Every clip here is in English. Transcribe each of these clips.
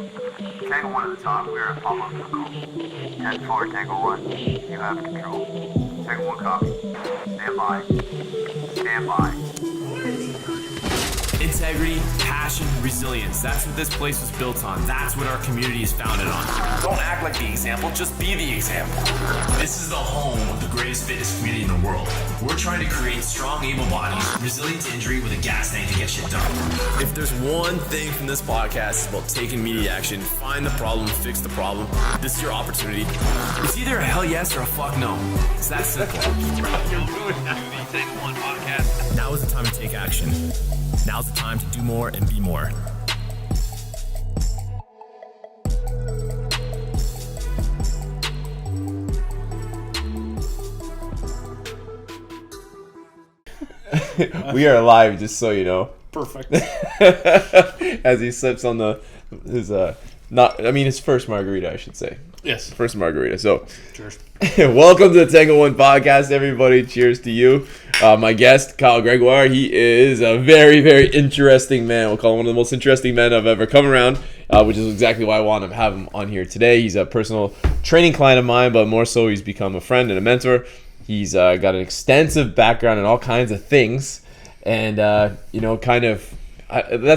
Tango 1 at the top, we're at pop-up vehicle. 10-4, Tango 1, you have control. Tango 1 copy. Stand by. Stand by. Integrity, passion, resilience. That's what this place was built on. That's what our community is founded on. Don't act like the example, just be the example. This is the home of the greatest fitness community in the world. We're trying to create strong, able bodies, resilient to injury with a gas tank to get shit done. If there's one thing from this podcast, it's about taking immediate action. Find the problem, fix the problem. This is your opportunity. It's either a hell yes or a fuck no. It's that simple. You're ruining the Tango 1 podcast. Now is the time to take action. Now's the time to do more and be more. We are live, just so you know. Perfect. As he sips on his first margarita, I should say. Yes. First margarita. So, Cheers. Welcome to the Tango 1 podcast, everybody. Cheers to you. My guest, Kyle Gregoire, he is a very, very interesting man. We'll call him one of the most interesting men I've ever come around, which is exactly why I want to have him on here today. He's a personal training client of mine, but more so he's become a friend and a mentor. He's got an extensive background in all kinds of things, and that's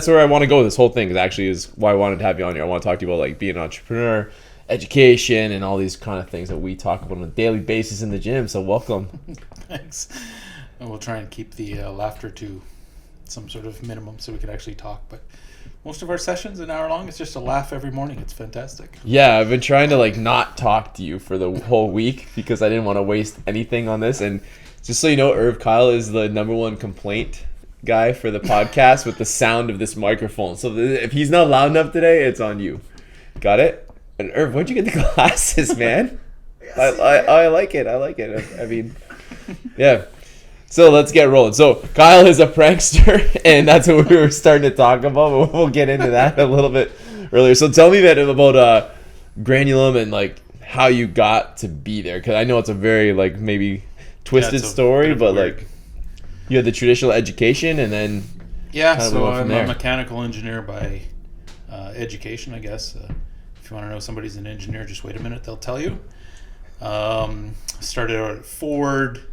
where I want to go with this whole thing. Actually, is why I wanted to have you on here. I want to talk to you about like being an entrepreneur, education, and all these kind of things that we talk about on a daily basis in the gym. So welcome. Thanks. And we'll try and keep the laughter to some sort of minimum so we can actually talk. But most of our sessions, an hour long, it's just a laugh every morning. It's fantastic. Yeah, I've been trying to not talk to you for the whole week because I didn't want to waste anything on this. And just so you know, Kyle is the number one complaint guy for the podcast with the sound of this microphone. So if he's not loud enough today, it's on you. Got it? And Irv, where'd you get the glasses, man? I like it. I mean, yeah. So let's get rolling. So Kyle is a prankster, and that's what we were starting to talk about. But we'll get into that a little bit earlier. So tell me a bit about Granulum and how you got to be there, because I know it's a very maybe twisted story, but you had the traditional education, and then so I'm a mechanical engineer by education, I guess. If you want to know somebody's an engineer, just wait a minute, they'll tell you. Started out at Ford.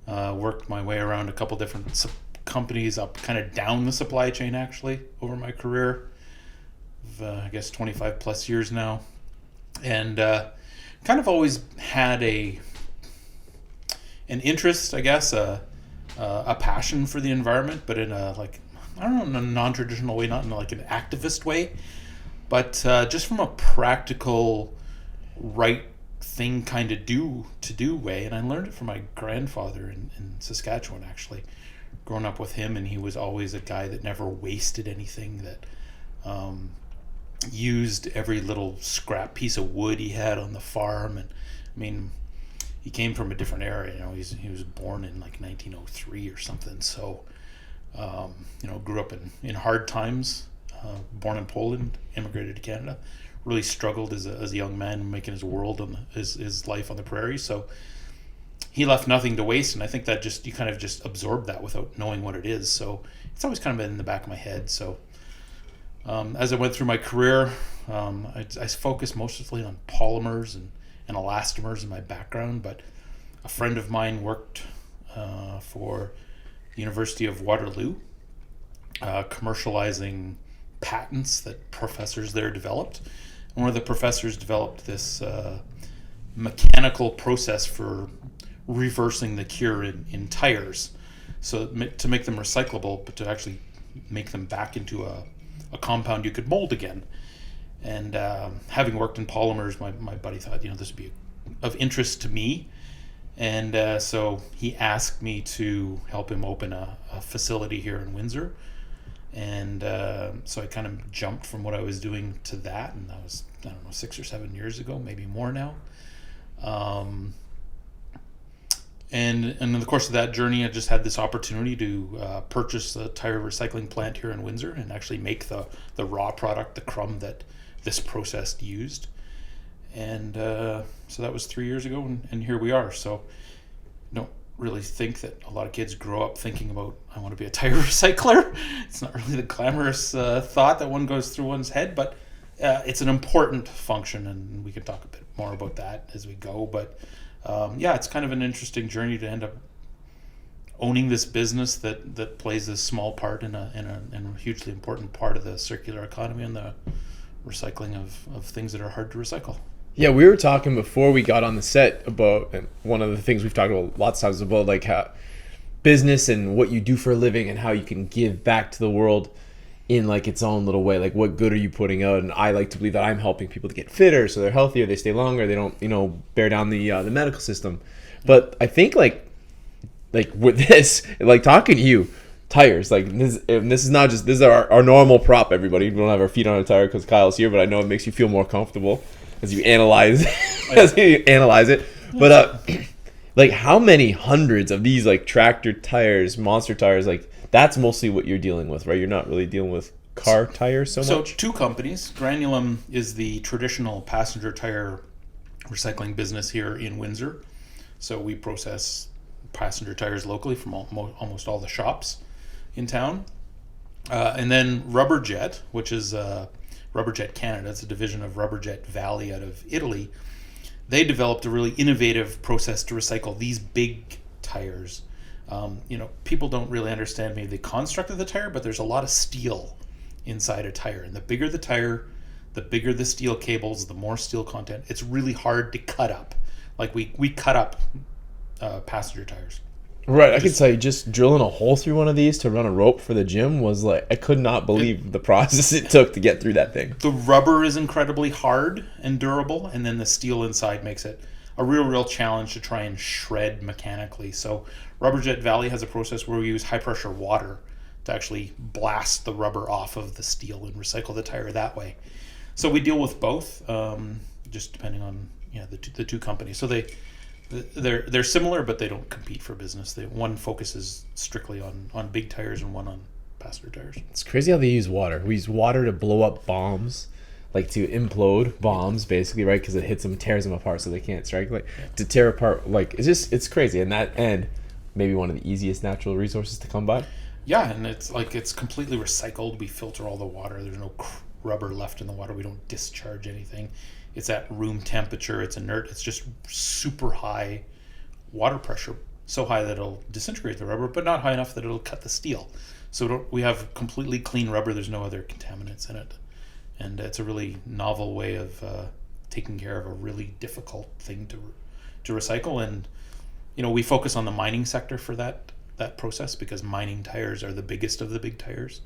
Worked my way around a couple different companies up kind of down the supply chain actually over my career of, I guess 25 plus years now, and kind of always had an interest, I guess, a passion for the environment, but in a in a non-traditional way, not in an activist way, but just from a practical right thing kind of do way. And I learned it from my grandfather in Saskatchewan, actually, growing up with him. And he was always a guy that never wasted anything, that used every little scrap piece of wood he had on the farm. And I mean, he came from a different era, he was born in 1903 or something. So grew up in hard times, born in Poland, immigrated to Canada. Really struggled as a young man making his world his life on the prairie. So he left nothing to waste, and I think that you kind of just absorb that without knowing what it is. So it's always kind of been in the back of my head. So as I went through my career, I focused mostly on polymers and elastomers in my background, but a friend of mine worked for the University of Waterloo, commercializing patents that professors there developed. One of the professors developed this mechanical process for reversing the cure in tires, so to make them recyclable, but to actually make them back into a compound you could mold again. And having worked in polymers, my buddy thought, this would be of interest to me. And so he asked me to help him open a facility here in Windsor. And so I kind of jumped from what I was doing to that, and that was, 6 or 7 years ago, maybe more now. And in the course of that journey, I just had this opportunity to purchase a tire recycling plant here in Windsor and actually make the raw product, the crumb that this process used. And so that was 3 years ago, and here we are. So I don't really think that a lot of kids grow up thinking about, I want to be a tire recycler. It's not really the glamorous thought that one goes through one's head, but it's an important function, and we can talk a bit more about that as we go. But it's kind of an interesting journey to end up owning this business that plays this small part in a hugely important part of the circular economy and the recycling of things that are hard to recycle. Yeah, we were talking before we got on the set about, and one of the things we've talked about lots of times about, like, how business and what you do for a living and how you can give back to the world in like its own little way. Like, what good are you putting out? And I like to believe that I'm helping people to get fitter, so they're healthier, they stay longer, they don't, bear down the medical system. But I think like with this, like talking to you, tires, like this is not just, this is our normal prop, everybody. We don't have our feet on a tire because Kyle's here, but I know it makes you feel more comfortable as you analyze it. But like, how many hundreds of these like tractor tires, monster tires, like that's mostly what you're dealing with, right? You're not really dealing with car tires so much. So two companies. Granulum is the traditional passenger tire recycling business here in Windsor. So we process passenger tires locally from almost all the shops in town. And then Rubberjet, which is Rubberjet Canada, it's a division of Rubberjet Valley out of Italy. They developed a really innovative process to recycle these big tires. People don't really understand maybe the construct of the tire, but there's a lot of steel inside a tire. And the bigger the tire, the bigger the steel cables, the more steel content. It's really hard to cut up. Like we cut up passenger tires. Right, I can tell you, just drilling a hole through one of these to run a rope for the gym was like, I could not believe the process it took to get through that thing. The rubber is incredibly hard and durable, and then the steel inside makes it a real challenge to try and shred mechanically. So Rubberjet Valley has a process where we use high pressure water to actually blast the rubber off of the steel and recycle the tire that way. So we deal with both, just depending on the two companies. So they're similar, but they don't compete for business. One focuses strictly on big tires and one on passenger tires. It's crazy how they use water. We use water to blow up bombs, like to implode bombs, basically, right? Because it hits them, tears them apart, so they can't strike. Like to tear apart, like it's crazy. And that end, maybe one of the easiest natural resources to come by. Yeah, and it's completely recycled. We filter all the water. There's no rubber left in the water. We don't discharge anything. It's at room temperature. It's inert. It's just super high water pressure, so high that it'll disintegrate the rubber, but not high enough that it'll cut the steel. So we have completely clean rubber. There's no other contaminants in it, and it's a really novel way of taking care of a really difficult thing to recycle. And we focus on the mining sector for that process, because mining tires are the biggest of the big tires.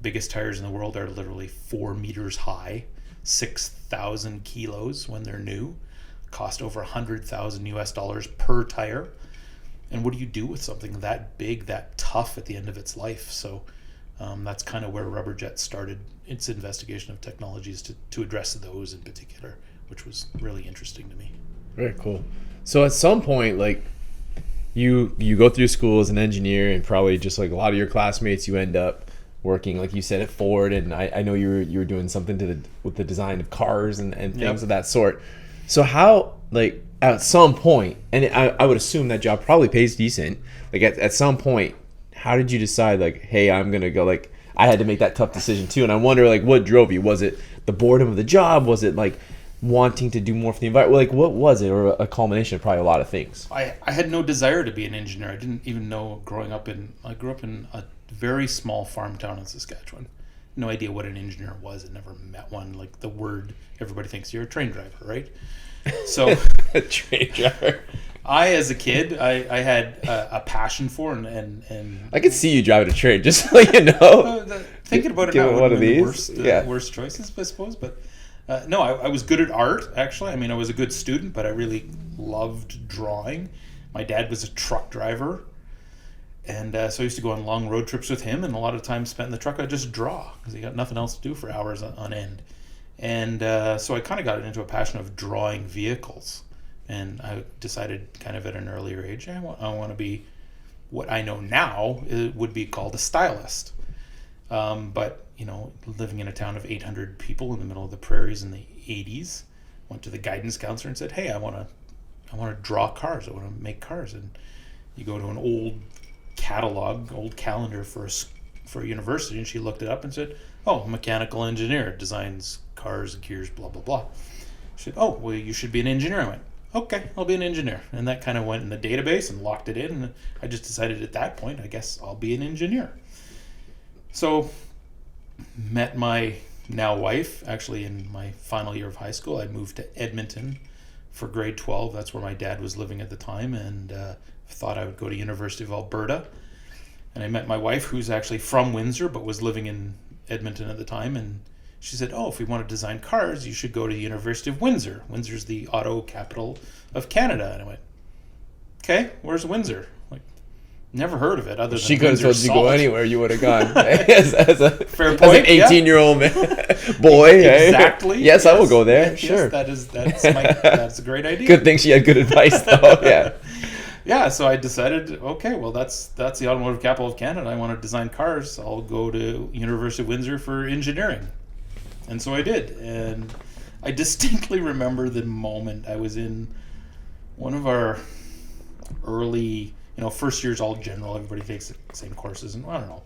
Biggest tires in the world are literally 4 meters high. 6,000 kilos when they're new, cost over $100,000 per tire. And what do you do with something that big, that tough at the end of its life? So that's kind of where Rubberjet started its investigation of technologies to address those in particular, which was really interesting to me. Very cool. So at some point, like you go through school as an engineer, and probably just like a lot of your classmates, you end up working, like you said, at Ford, and I know you were doing something with the design of cars and things of that sort. So how, like, at some point, and I would assume that job probably pays decent, like at some point, how did you decide, like, hey, I'm gonna go? Like, I had to make that tough decision too, and I wonder, like, what drove you? Was it the boredom of the job? Was it like wanting to do more for the environment? Like, what was it? Or a culmination of probably a lot of things. I had no desire to be an engineer. I didn't even know I grew up in a very small farm town in Saskatchewan. No idea what an engineer was. I never met one. Like, the word, everybody thinks you're a train driver, right? So A train driver. as a kid, I had a passion for and I could see you driving a train, just so you know. Thinking about it Give now, it would one have of been these. the worst choices, I suppose. But no, I was good at art, actually. I mean, I was a good student, but I really loved drawing. My dad was a truck driver. And so I used to go on long road trips with him, and a lot of time spent in the truck, I'd just draw, because he got nothing else to do for hours on end. And so I kind of got into a passion of drawing vehicles. And I decided kind of at an earlier age, I want to be what I know now would be called a stylist. But, living in a town of 800 people in the middle of the prairies in the 80s, went to the guidance counselor and said, hey, I want to draw cars. I want to make cars. And you go to an old catalog, old calendar for for a university, and she looked it up and said, oh, mechanical engineer, designs cars, gears, blah, blah, blah. She said, oh, well, you should be an engineer. I went, okay, I'll be an engineer. And that kind of went in the database and locked it in. And I just decided at that point, I guess I'll be an engineer. So met my now wife actually in my final year of high school. I moved to Edmonton for grade 12. That's where my dad was living at the time, and thought I would go to University of Alberta. And I met my wife, who's actually from Windsor but was living in Edmonton at the time, and she said, oh, if we want to design cars, you should go to the University of Windsor. Windsor's the auto capital of Canada. And I went, okay, where's Windsor? Like, never heard of it other than She could have Windsor told you to go Salt. anywhere, you would have gone. as a Fair as an point, yeah. 18-year-old boy. Exactly. Yes, I will go there. Yes, Sure. that's a great idea. Good thing she had good advice, though. Yeah. Yeah, so I decided, okay, well, that's the automotive capital of Canada. I want to design cars. I'll go to University of Windsor for engineering. And so I did. And I distinctly remember the moment I was in one of our early, first year's all general. Everybody takes the same courses. And I don't know.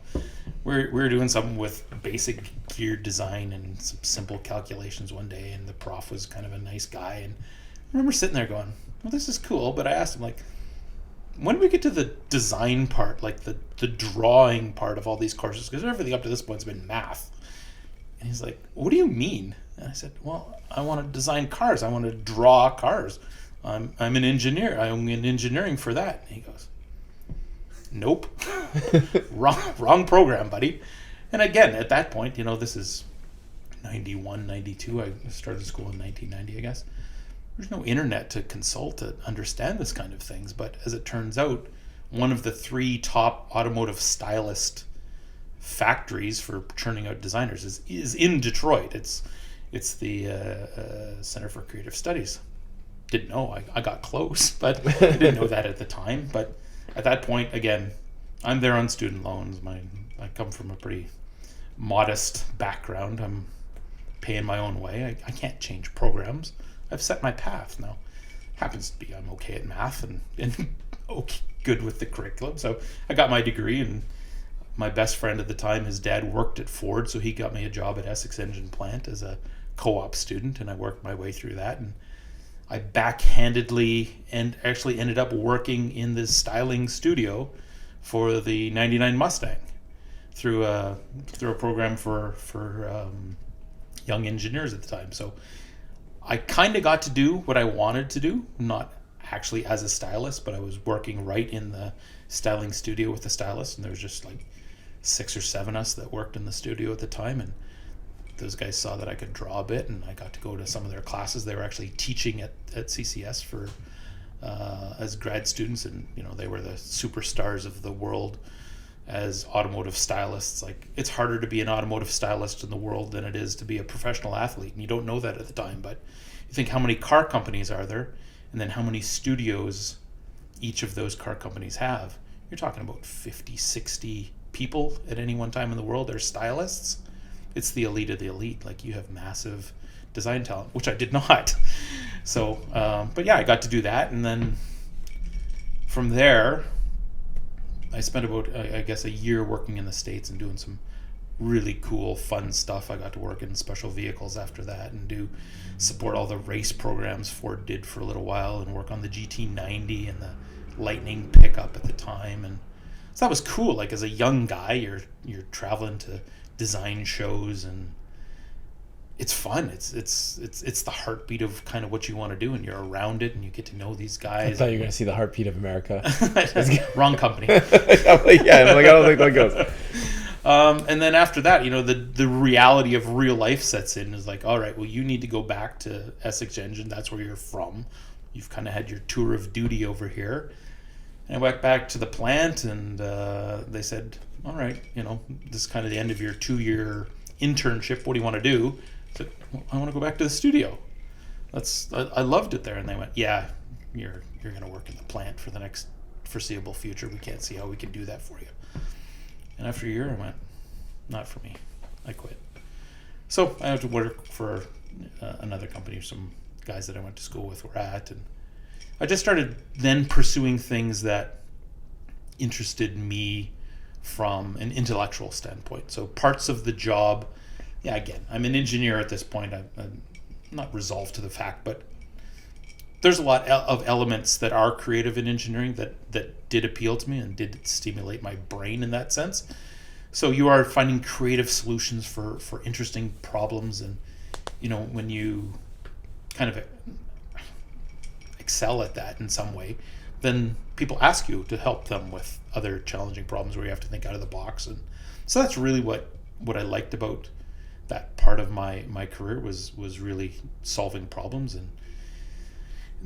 We were doing something with basic gear design and some simple calculations one day. And the prof was kind of a nice guy. And I remember sitting there going, well, this is cool. But I asked him, like, when do we get to the design part, like the drawing part of all these courses? Because everything up to this point has been math. And he's like, what do you mean? And I said, well, I want to design cars. I want to draw cars. I'm an engineer. I'm in engineering for that. And he goes, nope. wrong program, buddy. And again, at that point, this is 91, 92. I started school in 1990, I guess. There's no internet to consult to understand this kind of things. But as it turns out, one of the 3 top automotive stylist factories for churning out designers is in Detroit. It's the Center for Creative Studies. Didn't know. I got close, but I didn't know that at the time. But at that point, again, I'm there on student loans. I come from a pretty modest background. I'm paying my own way. I can't change programs. I've set my path now. Happens to be I'm okay at math and okay, good with the curriculum. So I got my degree, and my best friend at the time, his dad worked at Ford, so he got me a job at Essex Engine Plant as a co-op student, and I worked my way through that. And I backhandedly and actually ended up working in this styling studio for the '99 Mustang through a program for young engineers at the time. So I kind of got to do what I wanted to do, not actually as a stylist, but I was working right in the styling studio with the stylist, and there was just like 6 or 7 of us that worked in the studio at the time, and those guys saw that I could draw a bit, and I got to go to some of their classes. They were actually teaching at CCS for as grad students, and they were the superstars of the world as automotive stylists. Like, it's harder to be an automotive stylist in the world than it is to be a professional athlete, and you don't know that at the time. But you think, how many car companies are there, and then how many studios each of those car companies have? You're talking about 50, 60 people at any one time in the world. They're stylists. It's the elite of the elite. Like, you have massive design talent, which I did not. So but yeah, I got to do that, and then from there I spent about, I guess, a year working in the States and doing some really cool, fun stuff. I got to work in special vehicles after that and support all the race programs Ford did for a little while, and work on the GT90 and the Lightning pickup at the time. And so that was cool. Like, as a young guy, you're traveling to design shows, and it's fun. It's the heartbeat of kind of what you want to do, and you're around it, and you get to know these guys. I thought you were going to see the heartbeat of America. Wrong company. I'm like, I don't think that goes. And then after that, the reality of real life sets in. Is like, all right, well, you need to go back to Essex Engine. That's where you're from. You've kind of had your tour of duty over here. And I went back to the plant, and they said, all right, this is kind of the end of your 2-year internship. What do you want to do? I said, well, I want to go back to the studio. I loved it there. And they went, yeah, you're going to work in the plant for the next foreseeable future. We can't see how we can do that for you. And after a year, I went, not for me. I quit. So I had to work for another company. Some guys that I went to school with were at, and I just started then pursuing things that interested me from an intellectual standpoint. So parts of the job, yeah, again, I'm an engineer at this point. I'm not resolved to the fact, but there's a lot of elements that are creative in engineering that did appeal to me and did stimulate my brain in that sense. So you are finding creative solutions for interesting problems, and when you kind of excel at that in some way, then people ask you to help them with other challenging problems where you have to think out of the box. And so that's really what I liked about that part of my career was really solving problems and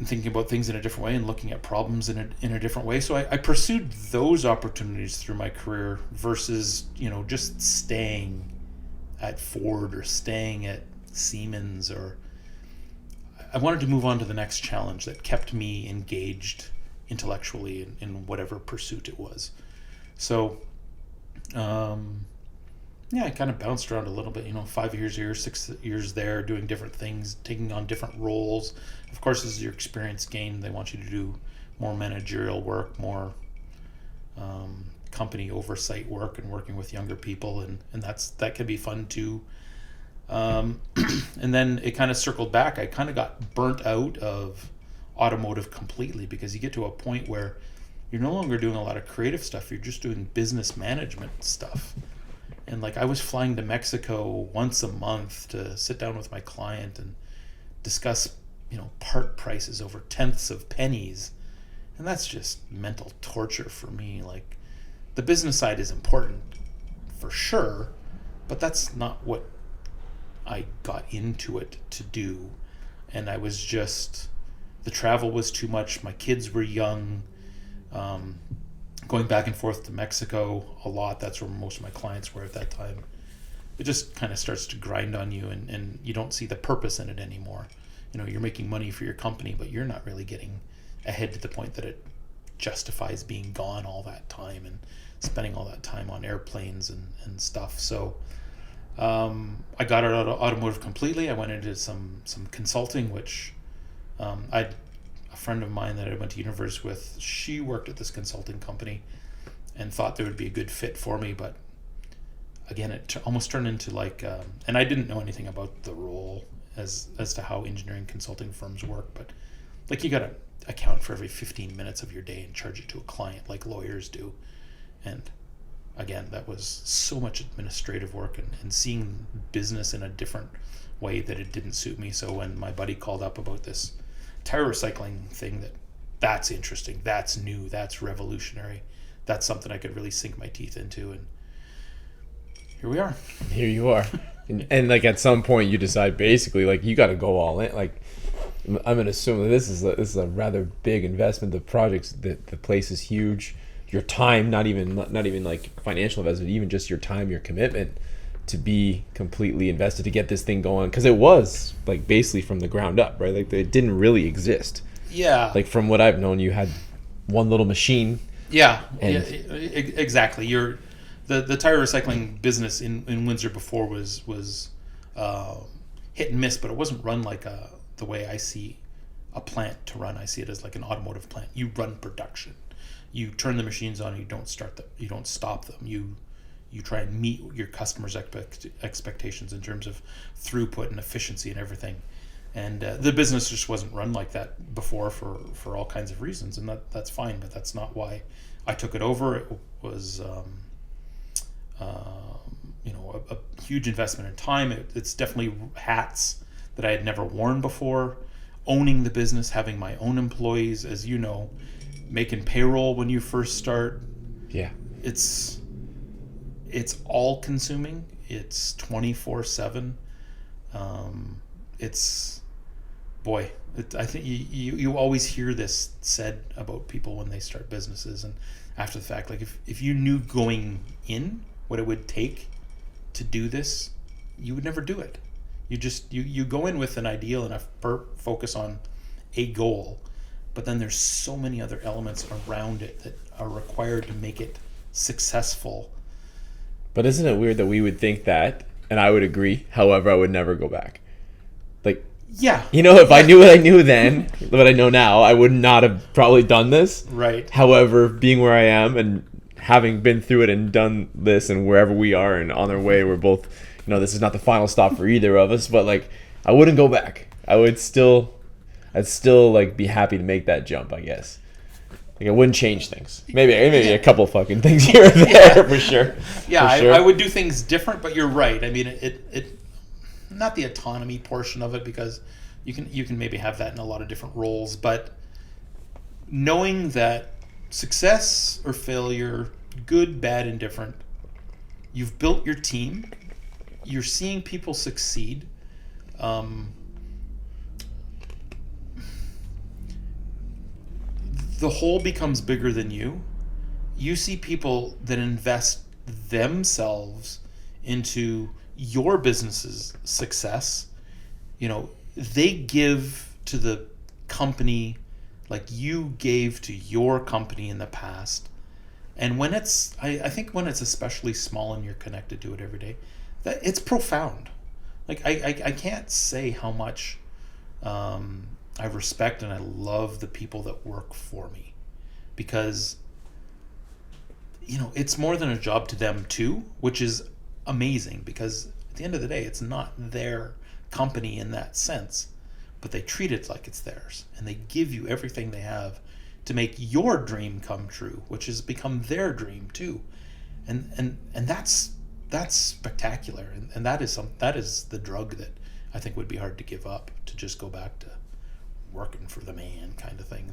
thinking about things in a different way and looking at problems in a different way. So I pursued those opportunities through my career versus just staying at Ford or staying at Siemens. Or I wanted to move on to the next challenge that kept me engaged intellectually in whatever pursuit it was. So I kind of bounced around a little bit, 5 years here, 6 years there, doing different things, taking on different roles. Of course, as your experience gained, they want you to do more managerial work, more company oversight work, and working with younger people, and that can be fun too. And then it kind of circled back. I kind of got burnt out of automotive completely, because you get to a point where you're no longer doing a lot of creative stuff. You're just doing business management stuff. And I was flying to Mexico once a month to sit down with my client and discuss, part prices over tenths of pennies. And that's just mental torture for me. The business side is important for sure, but that's not what I got into it to do. And I was just, the travel was too much. My kids were young. Going back and forth to Mexico a lot. That's where most of my clients were at that time. It just kind of starts to grind on you, and you don't see the purpose in it anymore. You're making money for your company, but you're not really getting ahead to the point that it justifies being gone all that time and spending all that time on airplanes and stuff. So I got out of automotive completely. I went into some consulting, which a friend of mine that I went to university with, she worked at this consulting company and thought there would be a good fit for me, but again, it almost turned into and I didn't know anything about the role as to how engineering consulting firms work, but you got to account for every 15 minutes of your day and charge it to a client like lawyers do. And again, that was so much administrative work and seeing business in a different way that it didn't suit me. So when my buddy called up about this tire recycling thing, that's interesting, that's new, that's revolutionary, that's something I could really sink my teeth into, and here we are. Here you are. and at some point you decide basically you got to go all in. I'm gonna assume that this is a rather big investment. The projects, the place is huge. Your time, not even financial investment, even just your time, your commitment to be completely invested to get this thing going, because it was basically from the ground up, right? It didn't really exist. Yeah. From what I've known, you had one little machine. Yeah. Exactly. The tire recycling business in Windsor before was hit and miss, but it wasn't run the way I see a plant to run. I see it as an automotive plant. You run production. You turn the machines on. You don't start them. You don't stop them. You try and meet your customers' expectations in terms of throughput and efficiency and everything. And the business just wasn't run like that before for all kinds of reasons, and that's fine, but that's not why I took it over. It was a huge investment in time. It's definitely hats that I had never worn before. Owning the business, having my own employees, as you know, making payroll when you first start. Yeah. It's all consuming. It's 24/7. I think you always hear this said about people when they start businesses and after the fact, if you knew going in what it would take to do this, you would never do it. You go in with an ideal and a focus on a goal, but then there's so many other elements around it that are required to make it successful. But isn't it weird that we would think that, and I would agree, however, I would never go back. Yeah. If I knew what I knew then, what I know now, I would not have probably done this. Right. However, being where I am and having been through it and done this, and wherever we are and on our way, we're both, this is not the final stop for either of us, but like I wouldn't go back. I'd still like be happy to make that jump, I guess. Like I wouldn't change things. Maybe a couple fucking things here or there for sure. Yeah, for sure. I would do things different, but you're right. I mean, it not the autonomy portion of it, because you can maybe have that in a lot of different roles, but knowing that success or failure, good, bad, indifferent, you've built your team, you're seeing people succeed. The whole becomes bigger than you. You see people that invest themselves into your business's success. They give to the company like you gave to your company in the past. And when it's, I think when it's especially small and you're connected to it every day, that it's profound. Like I can't say how much I respect and I love the people that work for me, because it's more than a job to them too, which is amazing, because at the end of the day it's not their company in that sense, but they treat it like it's theirs, and they give you everything they have to make your dream come true, which has become their dream too. And that's spectacular, and that is the drug that I think would be hard to give up, to just go back to working for the man kind of thing.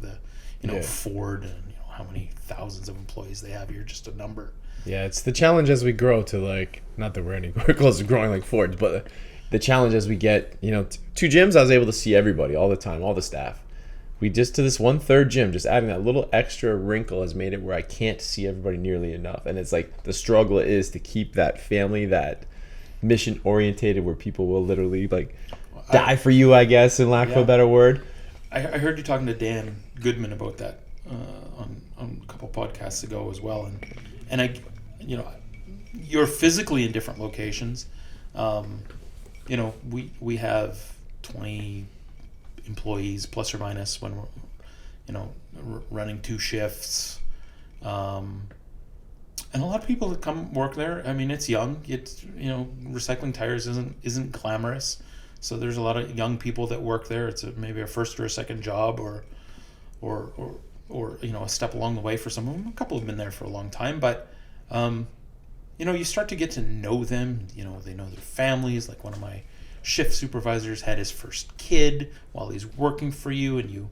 Ford, and how many thousands of employees they have, you're just a number. Yeah, it's the challenge as we grow to, like, not that we're anywhere close to growing like Ford, but the challenge as we get, 2 gyms, I was able to see everybody all the time, all the staff. We just, to this 1/3 gym, just adding that little extra wrinkle has made it where I can't see everybody nearly enough. And it's like the struggle is to keep that family, that mission orientated, where people will literally like die for you, I guess, in lack of a better word. I heard you talking to Dan Goodman about that on a couple podcasts ago as well, and I, you're physically in different locations. We have 20 employees plus or minus when we're, running 2 shifts, and a lot of people that come work there. I mean, it's young. It's recycling tires isn't glamorous. So there's a lot of young people that work there. It's maybe a first or a second job, or a step along the way for some of them. A couple have been there for a long time, but you start to get to know them. They know their families. Like one of my shift supervisors had his first kid while he's working for you, and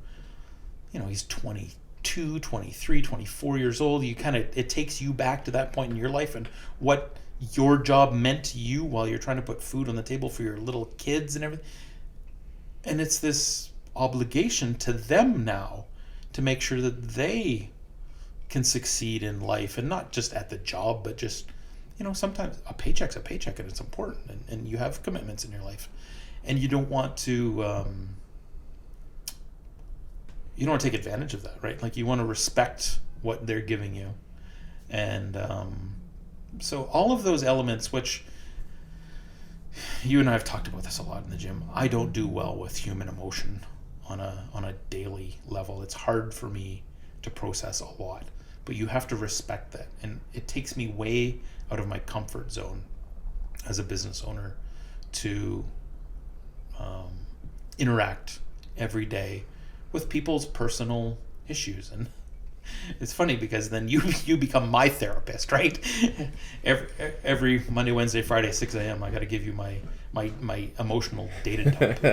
he's 22, 23, 24 years old. It takes you back to that point in your life and what your job meant to you while you're trying to put food on the table for your little kids and everything. And it's this obligation to them now to make sure that they can succeed in life, and not just at the job, but just, sometimes a paycheck's a paycheck, and it's important, and you have commitments in your life, and you don't want to take advantage of that, right? Like, you want to respect what they're giving you. And so all of those elements, which you and I have talked about this a lot in the gym, I don't do well with human emotion on a daily level. It's hard for me to process a lot, but you have to respect that. And it takes me way out of my comfort zone as a business owner to interact every day with people's personal issues. And it's funny because then you become my therapist, right? Every Monday, Wednesday, Friday, 6 a.m. I got to give you my emotional data dump.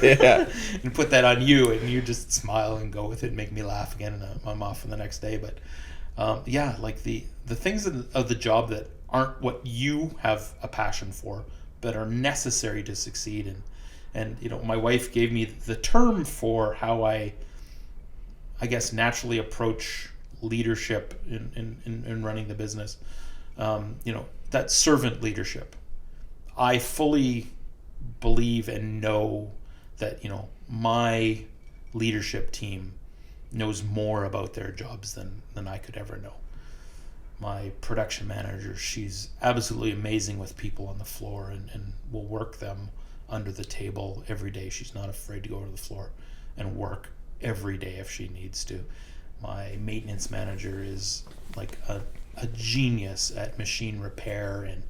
Yeah. And put that on you, and you just smile and go with it and make me laugh again, and I'm off for the next day. But like the things of the job that aren't what you have a passion for, but are necessary to succeed. And my wife gave me the term for how I guess naturally approach leadership in running the business. That servant leadership. I fully believe and know that my leadership team knows more about their jobs than I could ever know. My production manager, she's absolutely amazing with people on the floor, and will work them under the table every day. She's not afraid to go to the floor and work every day if she needs to. My maintenance manager is like a genius at machine repair and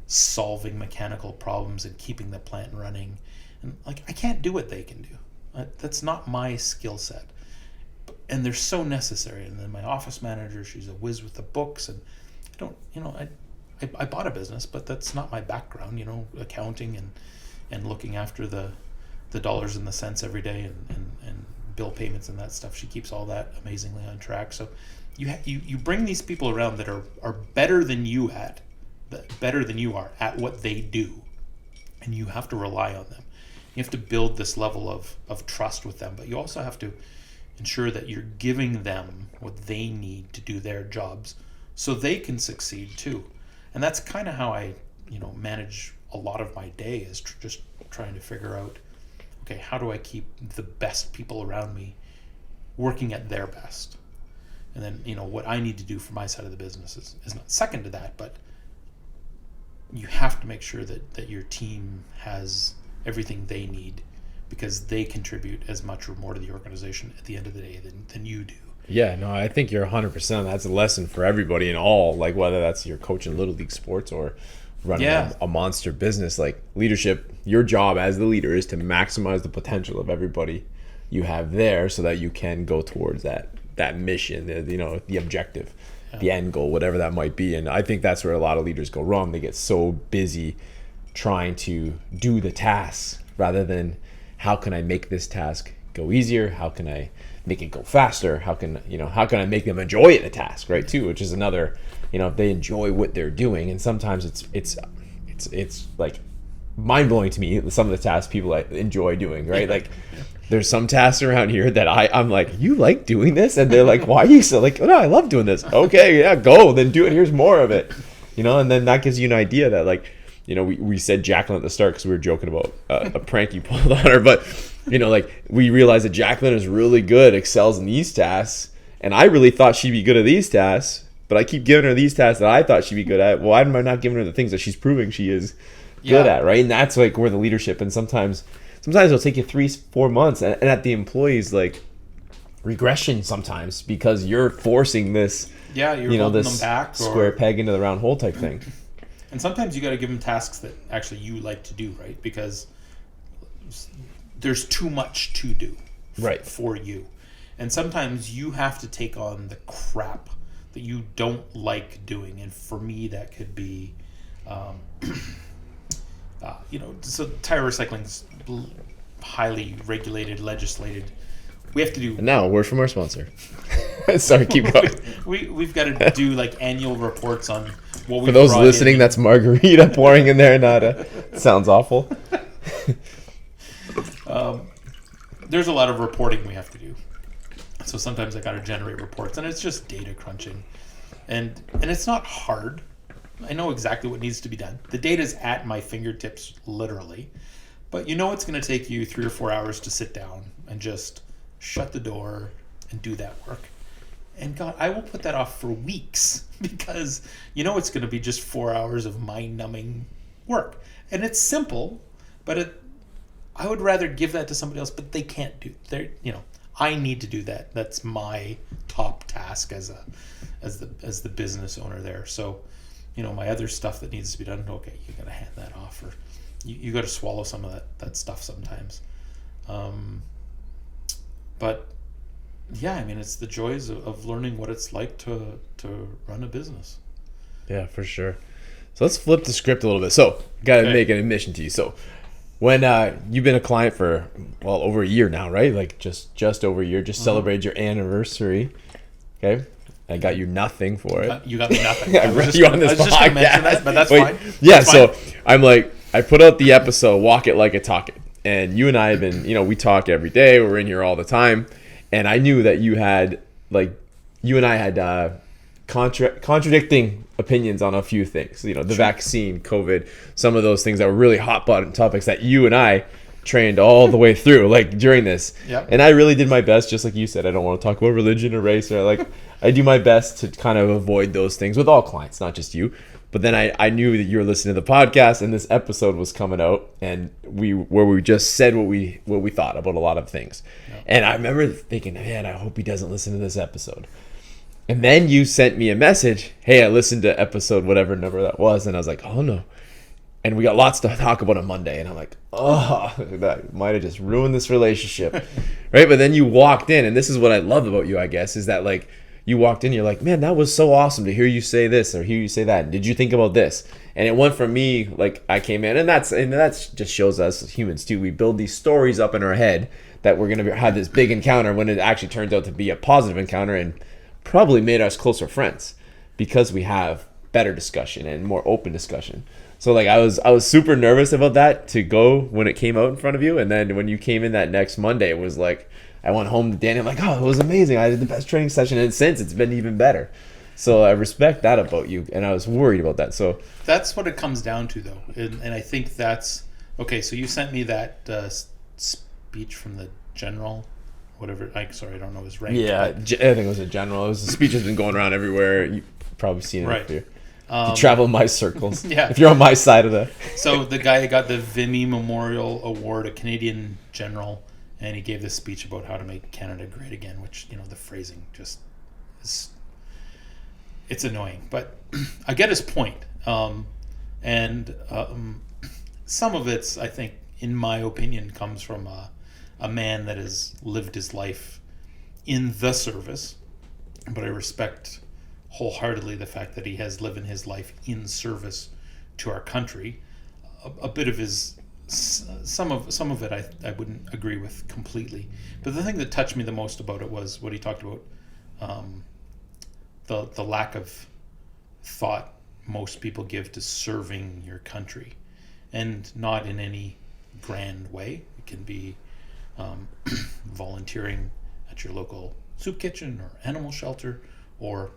solving mechanical problems and keeping the plant running. And like, I can't do what they can do. That's not my skill set. And they're so necessary. And then my office manager, she's a whiz with the books. And I don't, I bought a business, but that's not my background, accounting and looking after the dollars and the cents every day and bill payments and that stuff. She keeps all that amazingly on track. So you bring these people around that are better than you are at what they do, and you have to rely on them. You have to build this level of trust with them, but you also have to ensure that you're giving them what they need to do their jobs so they can succeed too. And that's kind of how I manage a lot of my day, is just trying to figure out, okay, how do I keep the best people around me working at their best? And then, what I need to do for my side of the business is not second to that, but you have to make sure that your team has everything they need, because they contribute as much or more to the organization at the end of the day than you do. Yeah, no, I think you're 100%. That's a lesson for everybody in all, like whether that's you're coaching Little League sports or running a monster business. Like leadership, your job as the leader is to maximize the potential of everybody you have there so that you can go towards that mission, the objective, the end goal, whatever that might be. And I think that's where a lot of leaders go wrong. They get so busy trying to do the tasks rather than how can I make this task go easier? How can I make it go faster? How can I make them enjoy the task, right? Too, which is another, if they enjoy what they're doing. And sometimes it's like mind blowing to me, some of the tasks people enjoy doing, right? Like there's some tasks around here that I'm like, you like doing this? And they're like, why are you so like, oh no, I love doing this. Okay, yeah, go, then do it. Here's more of it, and then that gives you an idea that like, we said Jacqueline at the start because we were joking about a prank you pulled on her, but like we realized that Jacqueline is really good, excels in these tasks, and I really thought she'd be good at these tasks, but I keep giving her these tasks that I thought she'd be good at. Why am I not giving her the things that she's proving she is good at, right? And that's like where the leadership, and sometimes it'll take you 3-4 months, and at the employees like regression sometimes because you're forcing this, you're holding this them back, square peg into the round hole type thing. And sometimes you got to give them tasks that actually you like to do, right? Because there's too much to do for you. And sometimes you have to take on the crap that you don't like doing. And for me, that could be, so tire recycling is highly regulated, legislated. We have to do... And now, a word from our sponsor. Sorry, keep going. We've got to do like annual reports on what we. For those listening, that's margarita pouring in there. Sounds awful. There's a lot of reporting we have to do. So sometimes I got to generate reports, and it's just data crunching, and it's not hard. I know exactly what needs to be done. The data's at my fingertips, literally, but it's going to take you 3 or 4 hours to sit down and just shut the door and do that work. And God, I will put that off for weeks because it's going to be just 4 hours of mind-numbing work. And it's simple, but I would rather give that to somebody else, but they can't do it. I need to do that. That's my top task as the business owner there. So, my other stuff that needs to be done, okay, you got to hand that off, or you got to swallow some of that stuff sometimes. But yeah, it's the joys of learning what it's like to run a business. Yeah, for sure. So let's flip the script a little bit. So, got to make an admission to you. So, when you've been a client for over a year now, right? Like just over a year. Just celebrated your anniversary. Okay, I got you nothing for it. You got me nothing. I was just going to mention that, but that's fine. Yeah, so I'm like, I put out the episode, Walk It Like It, Talk It. And you and I have been, we talk every day. We're in here all the time. And I knew that you and I had contradicting opinions on a few things. The vaccine, COVID, some of those things that were really hot button topics that you and I trained all the way through, like during this. Yep. And I really did my best, just like you said. I don't want to talk about religion or race, or I do my best to kind of avoid those things with all clients, not just you. But then I knew that you were listening to the podcast and this episode was coming out, and we just said what we thought about a lot of things. Yeah. And I remember thinking, man, I hope he doesn't listen to this episode. And then you sent me a message, hey, I listened to episode whatever number that was, and I was like, oh no. And we got lots to talk about on Monday, and I'm like, oh, that might have just ruined this relationship. Right? But then you walked in, and this is what I love about you, I guess, is that like you walked in, you're like, man, that was so awesome to hear you say this or hear you say that. Did you think about this? And it went from me, like I came in, and that's just shows us as humans too. We build these stories up in our head that we're gonna have this big encounter when it actually turns out to be a positive encounter, and probably made us closer friends because we have better discussion and more open discussion. So like I was super nervous about that to go when it came out in front of you, and then when you came in that next Monday, it was like I went home to Danny. I'm like, oh, it was amazing. I did the best training session, and since it's been even better. So I respect that about you, and I was worried about that. So that's what it comes down to, though, and I think that's okay. So you sent me that speech from the general, whatever. I don't know his rank. Yeah, I think it was a general. It was a speech that's been going around everywhere. You've probably seen it right. If you travel in my circles. Yeah. If you're on my side of the. So the guy got the Vimy Memorial Award, a Canadian general. And he gave this speech about how to make Canada great again, which, the phrasing just is, it's annoying. But I get his point. And some of it's, I think, in my opinion, comes from a man that has lived his life in the service. But I respect wholeheartedly the fact that he has lived his life in service to our country. A bit of his... Some of it I wouldn't agree with completely, but the thing that touched me the most about it was what he talked about, the lack of thought most people give to serving your country, and not in any grand way. It can be volunteering at your local soup kitchen or animal shelter, or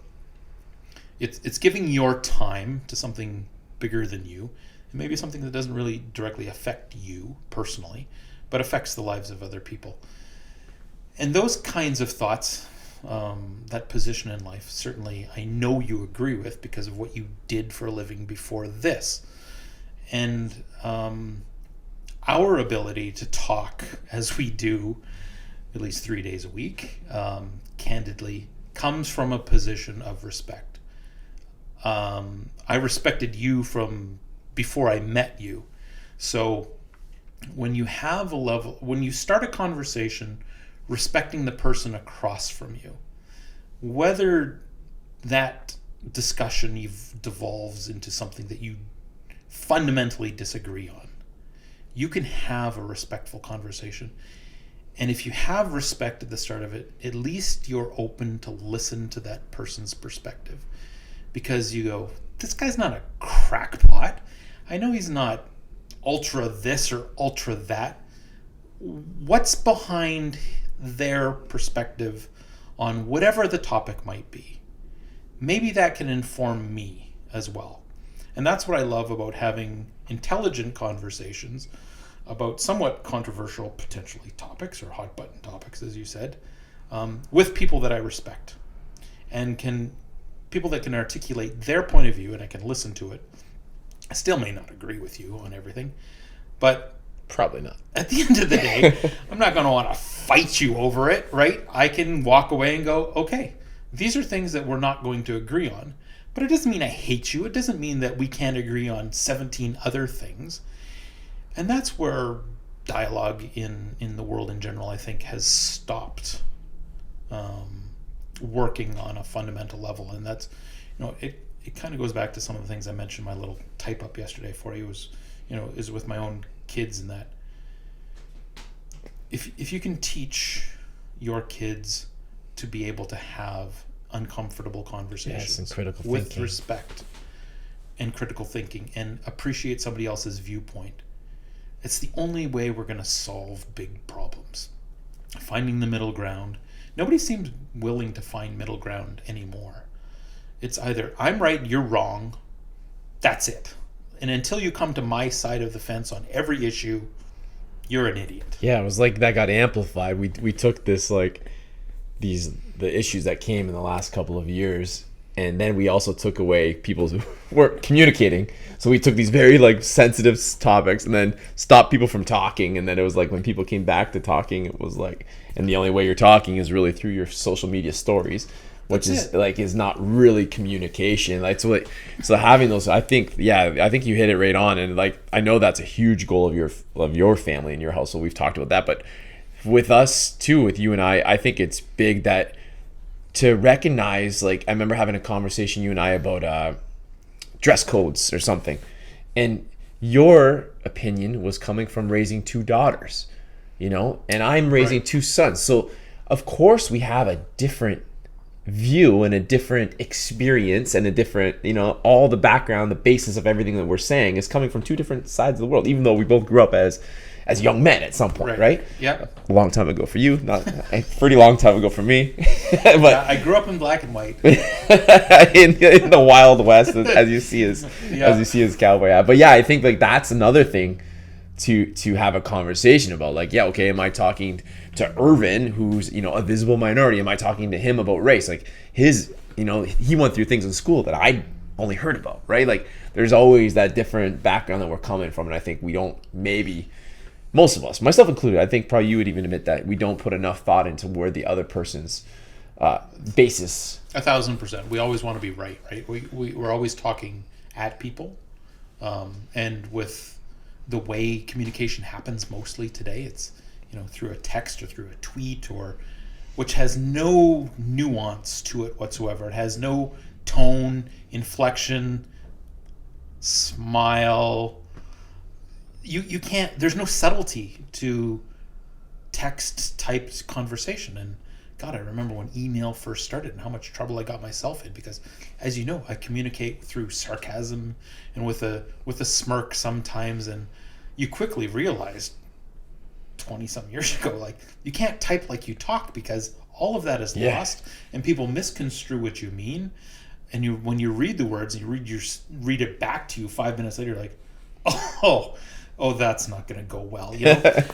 it's giving your time to something bigger than you. Maybe something that doesn't really directly affect you personally, but affects the lives of other people. And those kinds of thoughts, that position in life, certainly I know you agree with because of what you did for a living before this. And our ability to talk as we do, at least 3 days a week, candidly, comes from a position of respect. I respected you from before I met you. So when you have when you start a conversation respecting the person across from you, whether that discussion devolves into something that you fundamentally disagree on, you can have a respectful conversation. And if you have respect at the start of it, at least you're open to listen to that person's perspective. Because you go, this guy's not a crackpot. I know he's not ultra this or ultra that. What's behind their perspective on whatever the topic might be? Maybe that can inform me as well. And that's what I love about having intelligent conversations about somewhat controversial, potentially, topics or hot button topics, as you said, with people that I respect, and people that can articulate their point of view, and I can listen to it. I still may not agree with you on everything, but probably not. At the end of the day, I'm not going to want to fight you over it, right? I can walk away and go, okay, these are things that we're not going to agree on, but it doesn't mean I hate you. It doesn't mean that we can't agree on 17 other things. And that's where dialogue in the world in general, I think, has stopped working on a fundamental level. And that's, it kind of goes back to some of the things I mentioned in my little type up yesterday for you, is with my own kids, and that if you can teach your kids to be able to have uncomfortable conversations, and critical with thinking, respect and critical thinking, and appreciate somebody else's viewpoint, it's the only way we're going to solve big problems. Finding the middle ground. Nobody seems willing to find middle ground anymore. It's either I'm right, you're wrong. That's it. And until you come to my side of the fence on every issue, you're an idiot. Yeah, it was like that got amplified. We took this, like, the issues that came in the last couple of years, and then we also took away people who weren't communicating. So we took these very like sensitive topics and then stopped people from talking. And then it was like when people came back to talking, it was like, and the only way you're talking is really through your social media stories, which is not really communication. Like so having those, I think you hit it right on. And like I know that's a huge goal of your family and your household. We've talked about that, but with us too, with you and I think it's big that to recognize, like, I remember having a conversation, you and I, about dress codes or something. And your opinion was coming from raising 2 daughters, and I'm raising 2 sons. So, of course, we have a different view and a different experience and a different, all the background, the basis of everything that we're saying is coming from 2 different sides of the world, even though we both grew up as young men at some point, right? Yeah. A long time ago for you, not a pretty long time ago for me. But yeah, I grew up in black and white. in the Wild West, as you see his cowboy hat. But yeah, I think like that's another thing to have a conversation about. Like, yeah, okay, am I talking to Irvin, who's a visible minority? Am I talking to him about race? Like his, he went through things in school that I only heard about, right? Like there's always that different background that we're coming from, and I think we don't maybe. Most of us, myself included, I think probably you would even admit that we don't put enough thought into where the other person's basis. 1,000%. We always want to be right? We're always talking at people, and with the way communication happens mostly today, it's through a text or through a tweet, or which has no nuance to it whatsoever. It has no tone, inflection, smile. You can't, there's no subtlety to text typed conversation. And God, I remember when email first started and how much trouble I got myself in, because as you know, I communicate through sarcasm and with a smirk sometimes, and you quickly realize 20 some years ago, like you can't type like you talk, because all of that is lost and people misconstrue what you mean. And when you read the words and you read it back to you 5 minutes later, you're like, oh, that's not going to go well,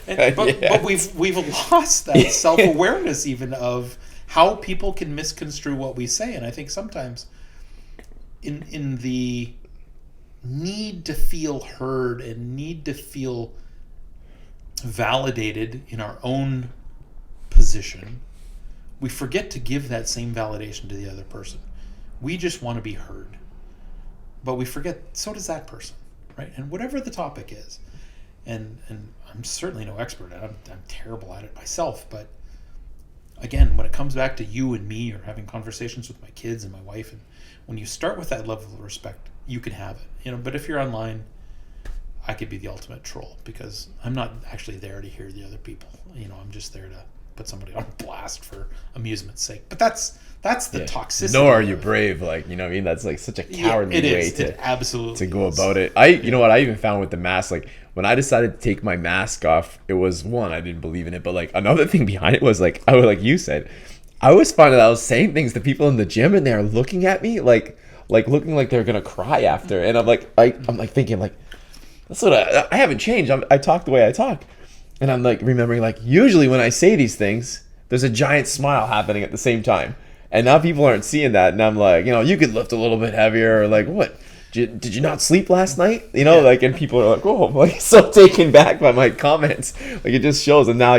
But we've lost that self-awareness even of how people can misconstrue what we say. And I think sometimes in the need to feel heard and need to feel validated in our own position, we forget to give that same validation to the other person. We just want to be heard, but we forget so does that person, right? And whatever the topic is, and I'm certainly no expert at it. I'm terrible at it myself, but again, when it comes back to you and me, or having conversations with my kids and my wife, and when you start with that level of respect, you can have it, But if you're online, I could be the ultimate troll, because I'm not actually there to hear the other people. I'm just there to put somebody on blast for amusement's sake. But that's the toxicity. Nor are you brave, that's like such a cowardly way to go about it. You know what I even found with the mask, like when I decided to take my mask off, it was one, I didn't believe in it, but like another thing behind it was like you said, I was finding that I was saying things to people in the gym and they're looking at me like looking like they're gonna cry after, and I'm like thinking like, that's what I haven't changed. I talk the way I talk. And I'm like remembering, like, usually when I say these things, there's a giant smile happening at the same time. And now people aren't seeing that. And I'm like, you could lift a little bit heavier, or like, what? Did you not sleep last night? And people are like, oh, I'm like so taken back by my comments. Like it just shows. And now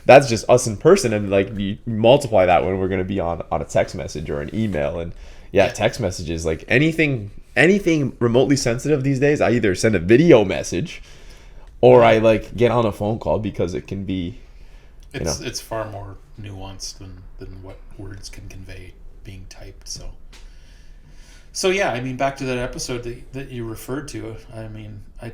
that's just us in person. And like you multiply that when we're going to be on a text message or an email. And text messages, like anything remotely sensitive these days, I either send a video message or I like get on a phone call, because it can be, it's far more nuanced than what words can convey being typed. So yeah, I mean, back to that episode that you referred to. I mean, I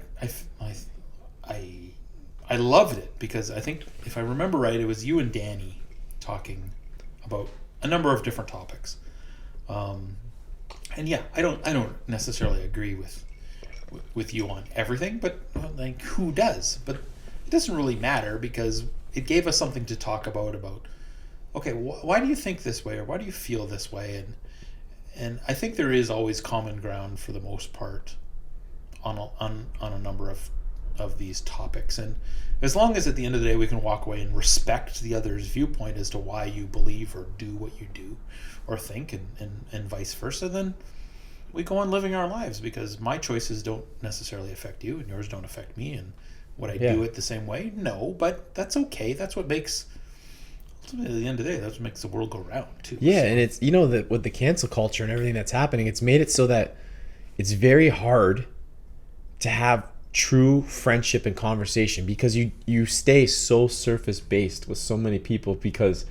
loved it, because I think if I remember right, it was you and Danny talking about a number of different topics. And yeah, I don't necessarily agree with you on everything, but like who does? But it doesn't really matter, because it gave us something to talk about okay, why do you think this way, or why do you feel this way? And I think there is always common ground for the most part on a number of of these topics. And as long as at the end of the day we can walk away and respect the other's viewpoint as to why you believe or do what you do or think, and vice versa, then we go on living our lives, because my choices don't necessarily affect you and yours don't affect me, and would I do it the same way? No, but that's okay. That's what makes, ultimately, at the end of the day, that's what makes the world go round too. Yeah, and it's, you know, that with the cancel culture and everything that's happening, it's made it so that it's very hard to have true friendship and conversation, because you stay so surface based with so many people, because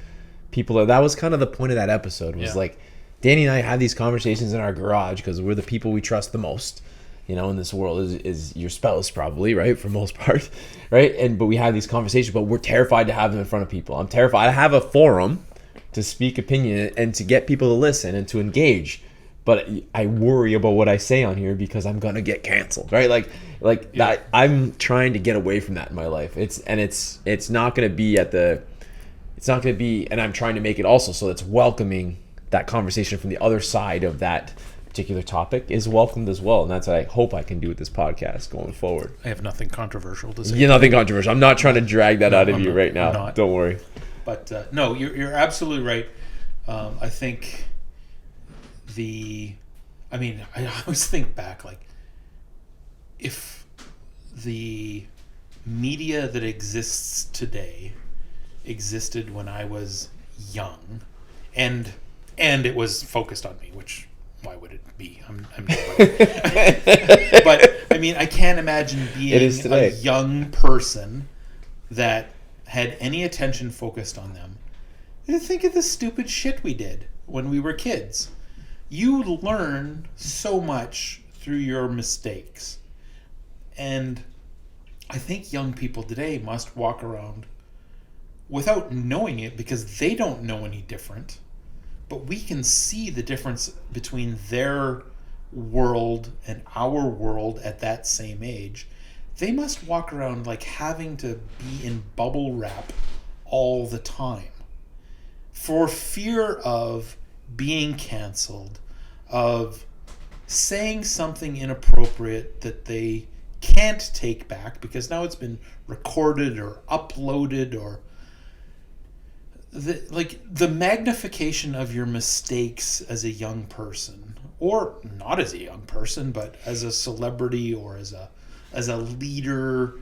people are, that was kind of the point of that episode, was like Danny and I had these conversations in our garage because we're the people we trust the most, you know, in this world is your spouse, probably, right, for most part, right? But we have these conversations, but we're terrified to have them in front of people. I'm terrified. I have a forum to speak opinion and to get people to listen and to engage, but I worry about what I say on here because I'm gonna get canceled, right? Like that. I'm trying to get away from that in my life. It's not gonna be and I'm trying to make it also so it's welcoming. That conversation from the other side of that particular topic is welcomed as well, and that's what I hope I can do with this podcast going forward. I have nothing controversial to say. Yeah, nothing controversial. I'm not trying to drag that out of you right now. Don't worry. But no, you're absolutely right. I think I always think back, like, if the media that exists today existed when I was young, and it was focused on me, which, why would it be? I'm nobody. But I mean, I can't imagine being a young person that had any attention focused on them. And think of the stupid shit we did when we were kids. You learn so much through your mistakes. And I think young people today must walk around without knowing it, because they don't know any different. But we can see the difference between their world and our world at that same age. They must walk around like having to be in bubble wrap all the time for fear of being canceled, of saying something inappropriate that they can't take back because now it's been recorded or uploaded, or the magnification of your mistakes as a young person, or not as a young person, but as a celebrity, or as a leader,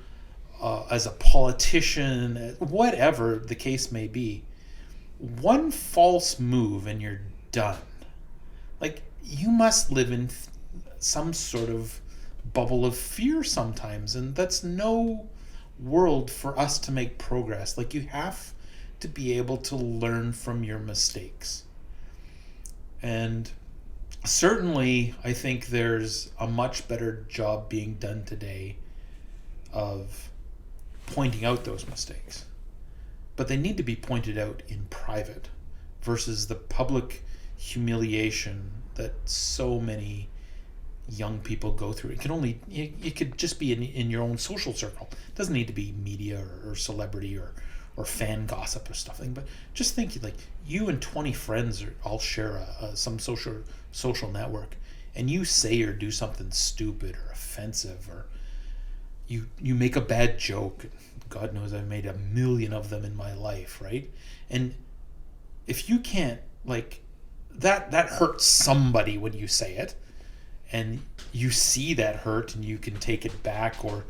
as a politician, whatever the case may be. One false move and you're done. Like, you must live in some sort of bubble of fear sometimes, and that's no world for us to make progress. Like, you have to be able to learn from your mistakes. And certainly I think there's a much better job being done today of pointing out those mistakes, but they need to be pointed out in private versus the public humiliation that so many young people go through. It could just be in your own social circle. It doesn't need to be media or celebrity or fan gossip or stuff. But just think, like, you and 20 friends all share some social network, and you say or do something stupid or offensive, or you make a bad joke. God knows I've made 1 million of them in my life, right? And if you can't, like, that hurts somebody when you say it, and you see that hurt and you can take it back or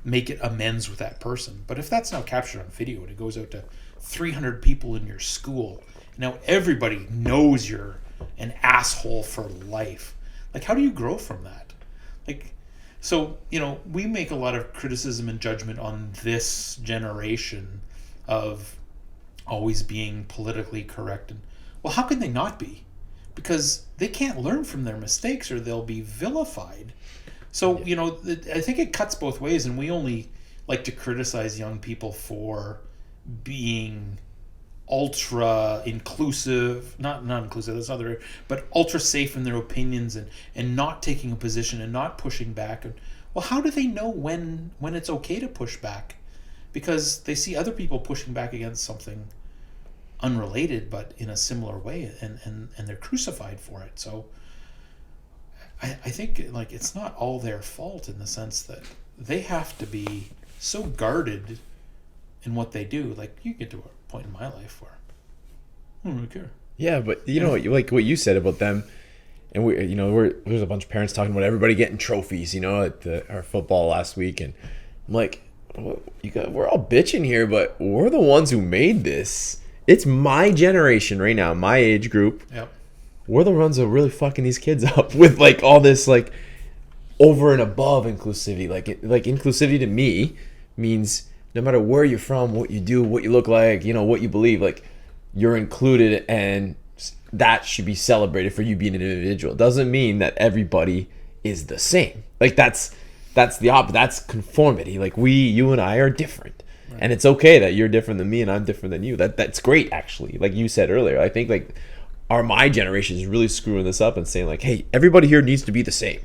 make it amends with that person. But if that's now captured on video and it goes out to 300 people in your school, now everybody knows you're an asshole for life. Like, how do you grow from that? Like, so, you know, we make a lot of criticism and judgment on this generation of always being politically correct. And, well, how can they not be? Because they can't learn from their mistakes or they'll be vilified. So, you know, I think it cuts both ways, and we only like to criticize young people for being ultra inclusive, not inclusive, that's other, but ultra safe in their opinions and not taking a position and not pushing back. And, well, how do they know when it's okay to push back? Because they see other people pushing back against something unrelated but in a similar way, and they're crucified for it. So I think, like, it's not all their fault in the sense that they have to be so guarded in what they do. Like, you get to a point in my life where I don't really care. Yeah, but like what you said about them, and there's a bunch of parents talking about everybody getting trophies, at our football last week, and I'm like, well, we're all bitching here, but we're the ones who made this. It's my generation right now, my age group. Yep. We're the ones that are really fucking these kids up with like all this like over and above inclusivity. Like inclusivity to me means no matter where you're from, what you do, what you look like, what you believe, like you're included, and that should be celebrated for you being an individual. It doesn't mean that everybody is the same. Like that's the opposite. That's conformity. Like you and I are different. Right. And it's okay that you're different than me and I'm different than you. That's great, actually. Like you said earlier, I think like my generation is really screwing this up and saying like, hey, everybody here needs to be the same.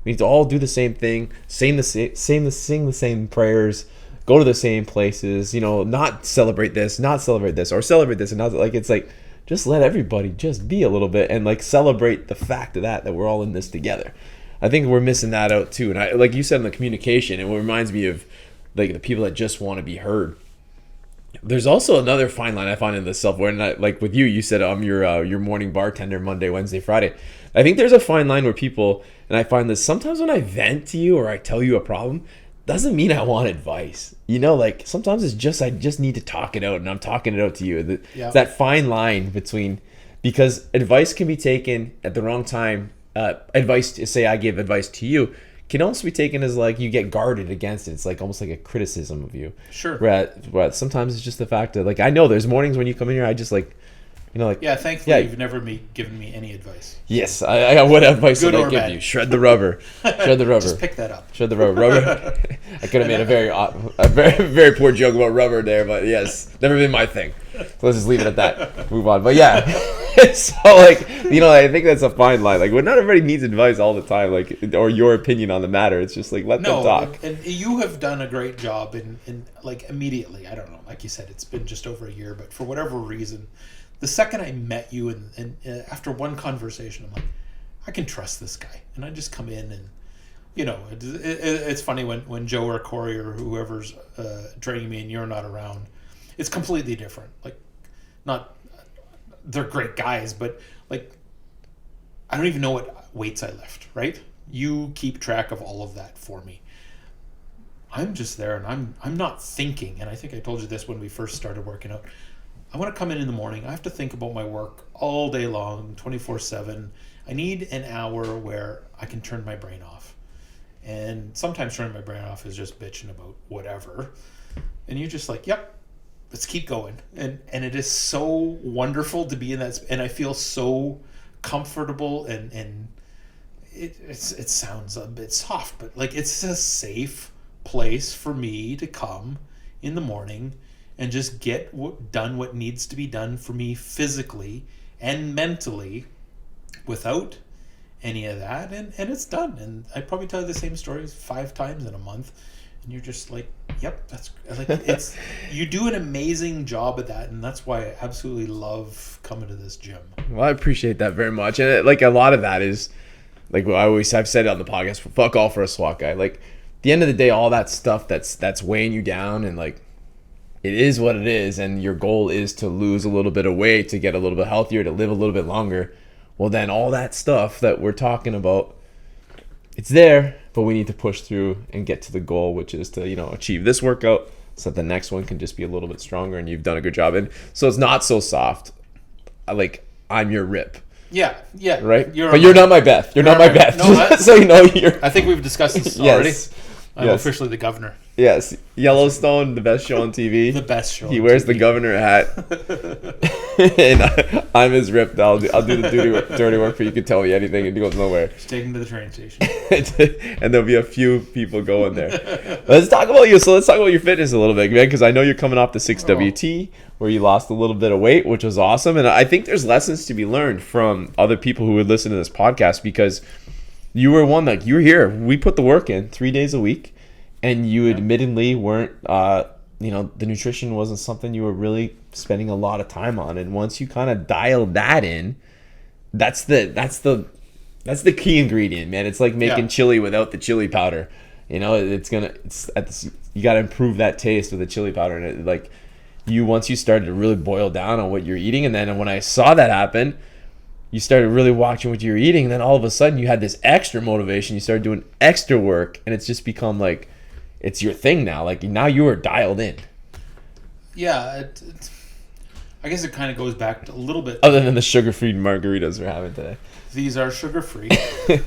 We need to all do the same thing, sing the same prayers, go to the same places, not celebrate this, or celebrate this, and not like, it's like, just let everybody just be a little bit and like celebrate the fact of that we're all in this together. I think we're missing that out too. And I, like you said in the communication, it reminds me of like the people that just want to be heard. There's also another fine line I find in this self-aware, and like with you said I'm your morning bartender Monday, Wednesday, Friday. I think there's a fine line where people, and I find this sometimes when I vent to you or I tell you a problem, doesn't mean I want advice. Like sometimes it's just I just need to talk it out, and I'm talking it out to you. It's that fine line between, because advice can be taken at the wrong time. Say I give advice to you, can also be taken as like you get guarded against it. It's like almost like a criticism of you. Sure. Where sometimes it's just the fact that like I know there's mornings when you come in here, I just like, thankfully you've never given me any advice. Yes, I got what advice Good did I or give bad. you? Shred the rubber. Shred the rubber. Just pick that up. Shred the rubber. I could have made a very very poor joke about rubber there, but yes, never been my thing. So let's just leave it at that. Move on. But yeah, so like I think that's a fine line. Like, not everybody needs advice all the time, like, or your opinion on the matter. It's just like let them talk. And you have done a great job in like immediately. I don't know. Like you said, it's been just over a year, but for whatever reason, the second I met you and after one conversation, I'm like, I can trust this guy, and I just come in and. It's funny when Joe or Corey or whoever's training me and you're not around, it's completely different. Like, they're great guys, but like, I don't even know what weights I lift, right? You keep track of all of that for me. I'm just there and I'm not thinking, and I think I told you this when we first started working out. I want to come in the morning. I have to think about my work all day long, 24/7. I need an hour where I can turn my brain off. And sometimes turning my brain off is just bitching about whatever. And you're just like, yep, let's keep going. And it is so wonderful to be in that. And I feel so comfortable. And it sounds a bit soft, but like it's a safe place for me to come in the morning and just get done what needs to be done for me physically and mentally without any of that, and it's done. And I probably tell you the same stories 5 times in a month, and you're just like, yep, that's like it's you do an amazing job at that, and that's why I absolutely love coming to this gym. Well, I appreciate that very much, and like a lot of that is like I've said it on the podcast, fuck all for a SWAT guy. Like, at the end of the day, all that stuff that's weighing you down, and like it is what it is, and your goal is to lose a little bit of weight, to get a little bit healthier, to live a little bit longer. Well, then all that stuff that we're talking about, it's there, but we need to push through and get to the goal, which is to, achieve this workout so that the next one can just be a little bit stronger, and you've done a good job. And so it's not so soft. Like, I'm your rip. Yeah. Right? But you're not my Beth. You're not my Beth. No, so you're... I think we've discussed this already. I'm Yes. officially the governor. Yes. Yellowstone, the best show on TV. The best show. He wears the governor hat. And I'm his rip. I'll do the dirty work for you. You can tell me anything and it goes nowhere. Just take him to the train station. And there'll be a few people going there. Let's talk about you. So let's talk about your fitness a little bit, man, because I know you're coming off the 6WT where you lost a little bit of weight, which was awesome. And I think there's lessons to be learned from other people who would listen to this podcast, because you were one that you were here. We put the work in 3 days a week, and you admittedly weren't, the nutrition wasn't something you were really spending a lot of time on. And once you kind of dialed that in, that's the key ingredient, man. It's like making chili without the chili powder. You know, you got to improve that taste with the chili powder. And once you started to really boil down on what you're eating, and then when I saw that happen, you started really watching what you were eating, and then all of a sudden you had this extra motivation. You started doing extra work, and it's just become like it's your thing now. Like now you are dialed in. Yeah, I guess it kind of goes back a little bit. Other than the sugar-free margaritas we're having today. These are sugar-free.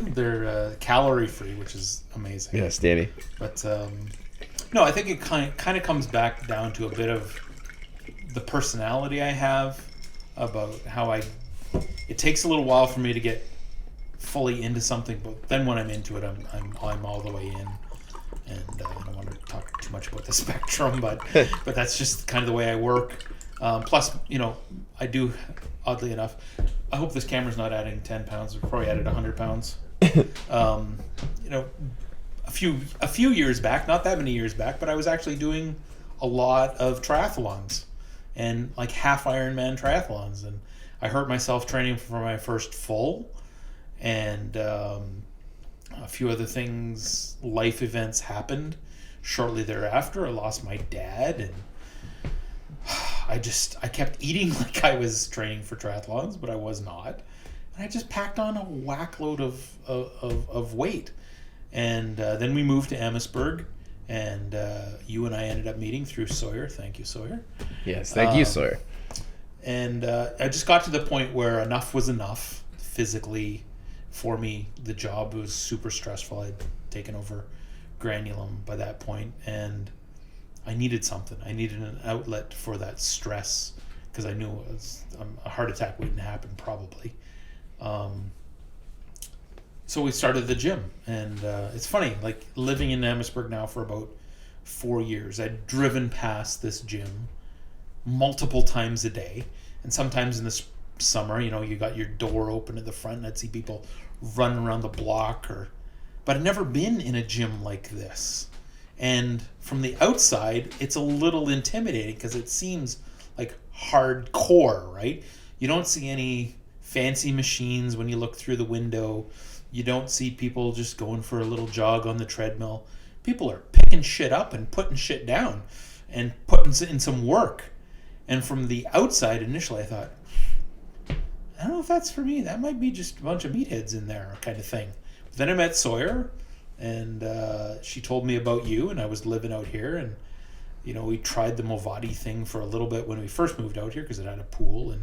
They're calorie-free, which is amazing. Yeah, Danny. But no, I think it kind of comes back down to a bit of the personality I have about how it takes a little while for me to get fully into something, but then when I'm into it, I'm all the way in. And I don't want to talk too much about the spectrum, but that's just kind of the way I work. Plus, I do, oddly enough, I hope this camera's not adding 10 pounds. We've probably added 100 pounds. A few years back, not that many years back, but I was actually doing a lot of triathlons and like half Ironman triathlons. And I hurt myself training for my first full, and a few other things, life events happened shortly thereafter. I lost my dad, and I kept eating like I was training for triathlons, but I was not. And I just packed on a whack load of weight. And then we moved to Amherstburg, and you and I ended up meeting through Sawyer. Thank you, Sawyer. Yes, thank you, Sawyer. And I just got to the point where enough was enough physically for me. The job was super stressful. I'd taken over Granulum by that point, and I needed something. I needed an outlet for that stress, because I knew a heart attack wouldn't happen probably. So we started the gym, and it's funny, like living in Amherstburg now for about 4 years, I'd driven past this gym multiple times a day, and sometimes in the summer, you got your door open at the front, and I'd see people running around the block, but I'd never been in a gym like this. And from the outside, it's a little intimidating because it seems like hardcore, right? You don't see any fancy machines when you look through the window. You don't see people just going for a little jog on the treadmill. People are picking shit up and putting shit down and putting in some work. And from the outside, initially, I thought, I don't know if that's for me. That might be just a bunch of meatheads in there kind of thing. But then I met Sawyer, and she told me about you, and I was living out here, and we tried the Movati thing for a little bit when we first moved out here because it had a pool,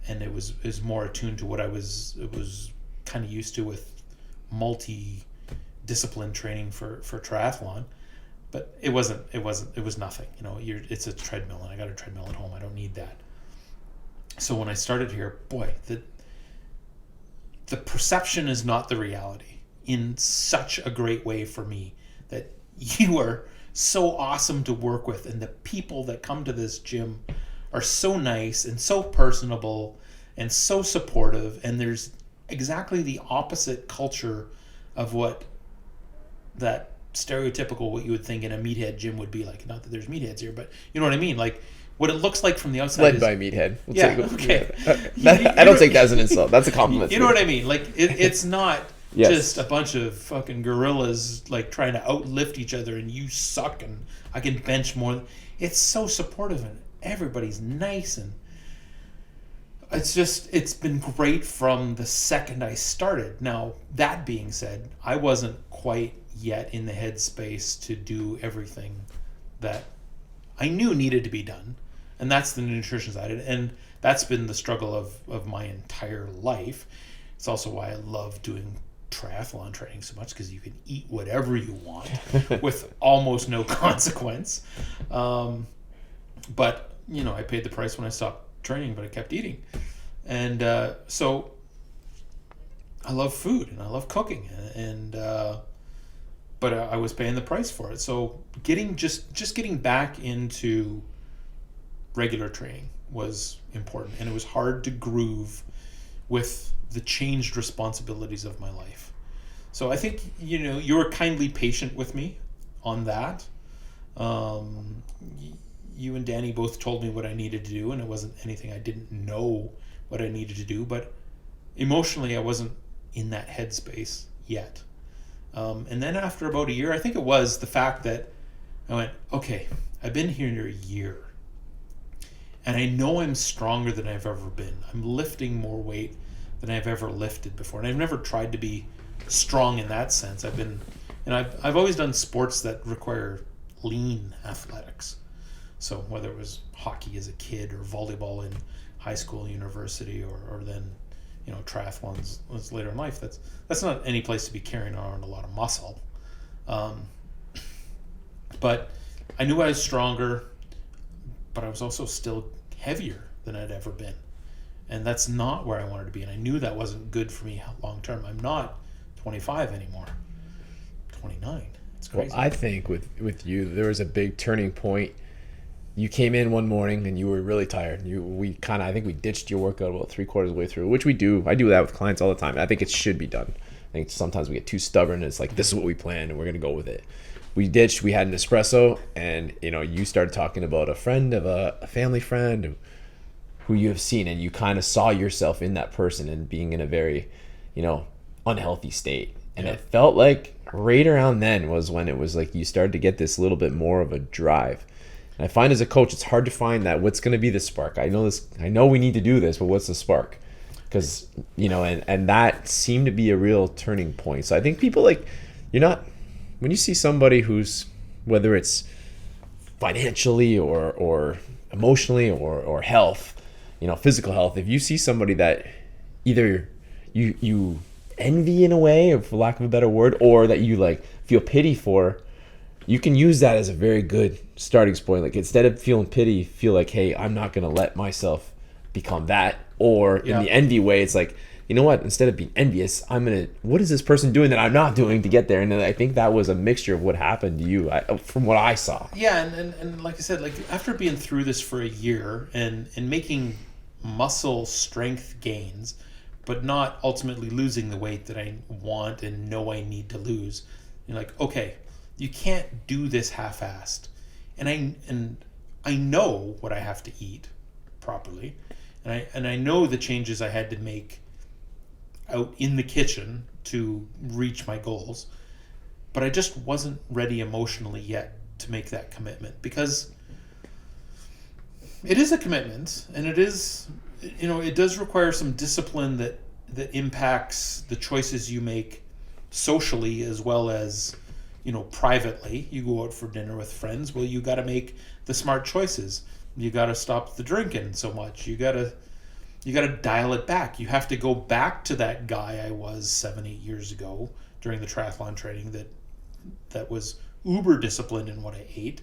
and it was more attuned to what it was kind of used to with multi-discipline training for triathlon. But it was nothing. It's a treadmill, and I got a treadmill at home. I don't need that. So when I started here, boy, the perception is not the reality in such a great way for me, that you are so awesome to work with, and the people that come to this gym are so nice and so personable and so supportive, and there's exactly the opposite culture of what that stereotypical, what you would think in a meathead gym would be like. Not that there's meatheads here, but you know what I mean? Like what it looks like from the outside. Led is, by meathead. Okay. I don't take that as an insult. That's a compliment. You know what I mean? Like it's not yes. just a bunch of fucking gorillas like trying to outlift each other, and you suck and I can bench more. It's so supportive, and everybody's nice, and it's been great from the second I started. Now, that being said, I wasn't quite yet in the headspace to do everything that I knew needed to be done. And that's the nutrition side. And that's been the struggle of my entire life. It's also why I love doing triathlon training so much, because you can eat whatever you want with almost no consequence. But, I paid the price when I stopped training, but I kept eating. And so I love food and I love cooking, but I was paying the price for it. So getting back into regular training was important, and it was hard to groove with the changed responsibilities of my life. So I think you were kindly patient with me on that. You and Danny both told me what I needed to do, and it wasn't anything I didn't know what I needed to do, but emotionally I wasn't in that headspace yet. And then after about a year, I think it was the fact that I went, okay, I've been here a year. And I know I'm stronger than I've ever been. I'm lifting more weight than I've ever lifted before. And I've never tried to be strong in that sense. I've always done sports that require lean athletics. So whether it was hockey as a kid or volleyball in high school, university, or then, triathlons later in life, that's not any place to be carrying around a lot of muscle. But I knew I was stronger, but I was also still heavier than I'd ever been. And that's not where I wanted to be. And I knew that wasn't good for me long term. I'm not 25 anymore. 29. It's crazy. Well, I think with you, there was a big turning point. You came in one morning and you were really tired. I think we ditched your workout about 3/4 of the way through, which we do. I do that with clients all the time. I think it should be done. I think sometimes we get too stubborn. It's like, this is what we planned and we're going to go with it. We ditched, we had an espresso, and you started talking about a friend of a family friend who you have seen, and you kind of saw yourself in that person and being in a very, unhealthy state. And It felt like right around then was when it was like you started to get this little bit more of a drive. And I find as a coach, it's hard to find that what's going to be the spark. I know we need to do this, but what's the spark? Because, and that seemed to be a real turning point. So I think people when you see somebody who's, whether it's financially or emotionally or health, physical health, if you see somebody that either you envy in a way, for lack of a better word, or that you feel pity for, you can use that as a very good starting point. Like, instead of feeling pity, feel like, hey, I'm not going to let myself become that. Or in the envy way, it's like, you know what, instead of being envious, what is this person doing that I'm not doing to get there? And I think that was a mixture of what happened to you from what I saw. Yeah, and like I said, after being through this for a year and making muscle strength gains, but not ultimately losing the weight that I want and know I need to lose, you're like, okay, you can't do this half-assed. And I know what I have to eat properly, and I know the changes I had to make out in the kitchen to reach my goals, but I just wasn't ready emotionally yet to make that commitment, because it is a commitment, and it is, it does require some discipline that impacts the choices you make socially as well as, privately. You go out for dinner with friends, well, you got to make the smart choices. You got to stop the drinking so much. You got to dial it back. You have to go back to that guy I was 7-8 years ago during the triathlon training that was uber disciplined in what I ate.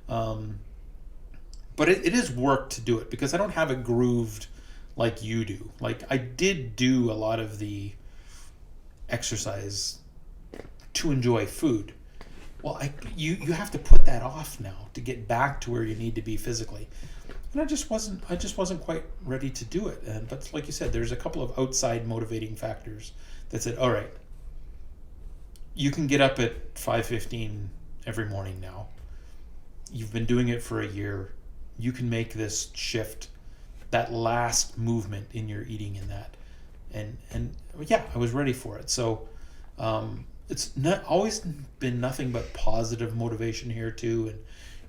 But it is work to do it, because I don't have it grooved like you do. Like, I did do a lot of the exercise to enjoy food. Well, you have to put that off now to get back to where you need to be physically. And I just wasn't quite ready to do it. But like you said, there's a couple of outside motivating factors that said, all right, you can get up at 5:15 every morning now. You've been doing it for a year. You can make this shift, that last movement in your eating in that. And yeah, I was ready for it. So it's not always been nothing but positive motivation here too.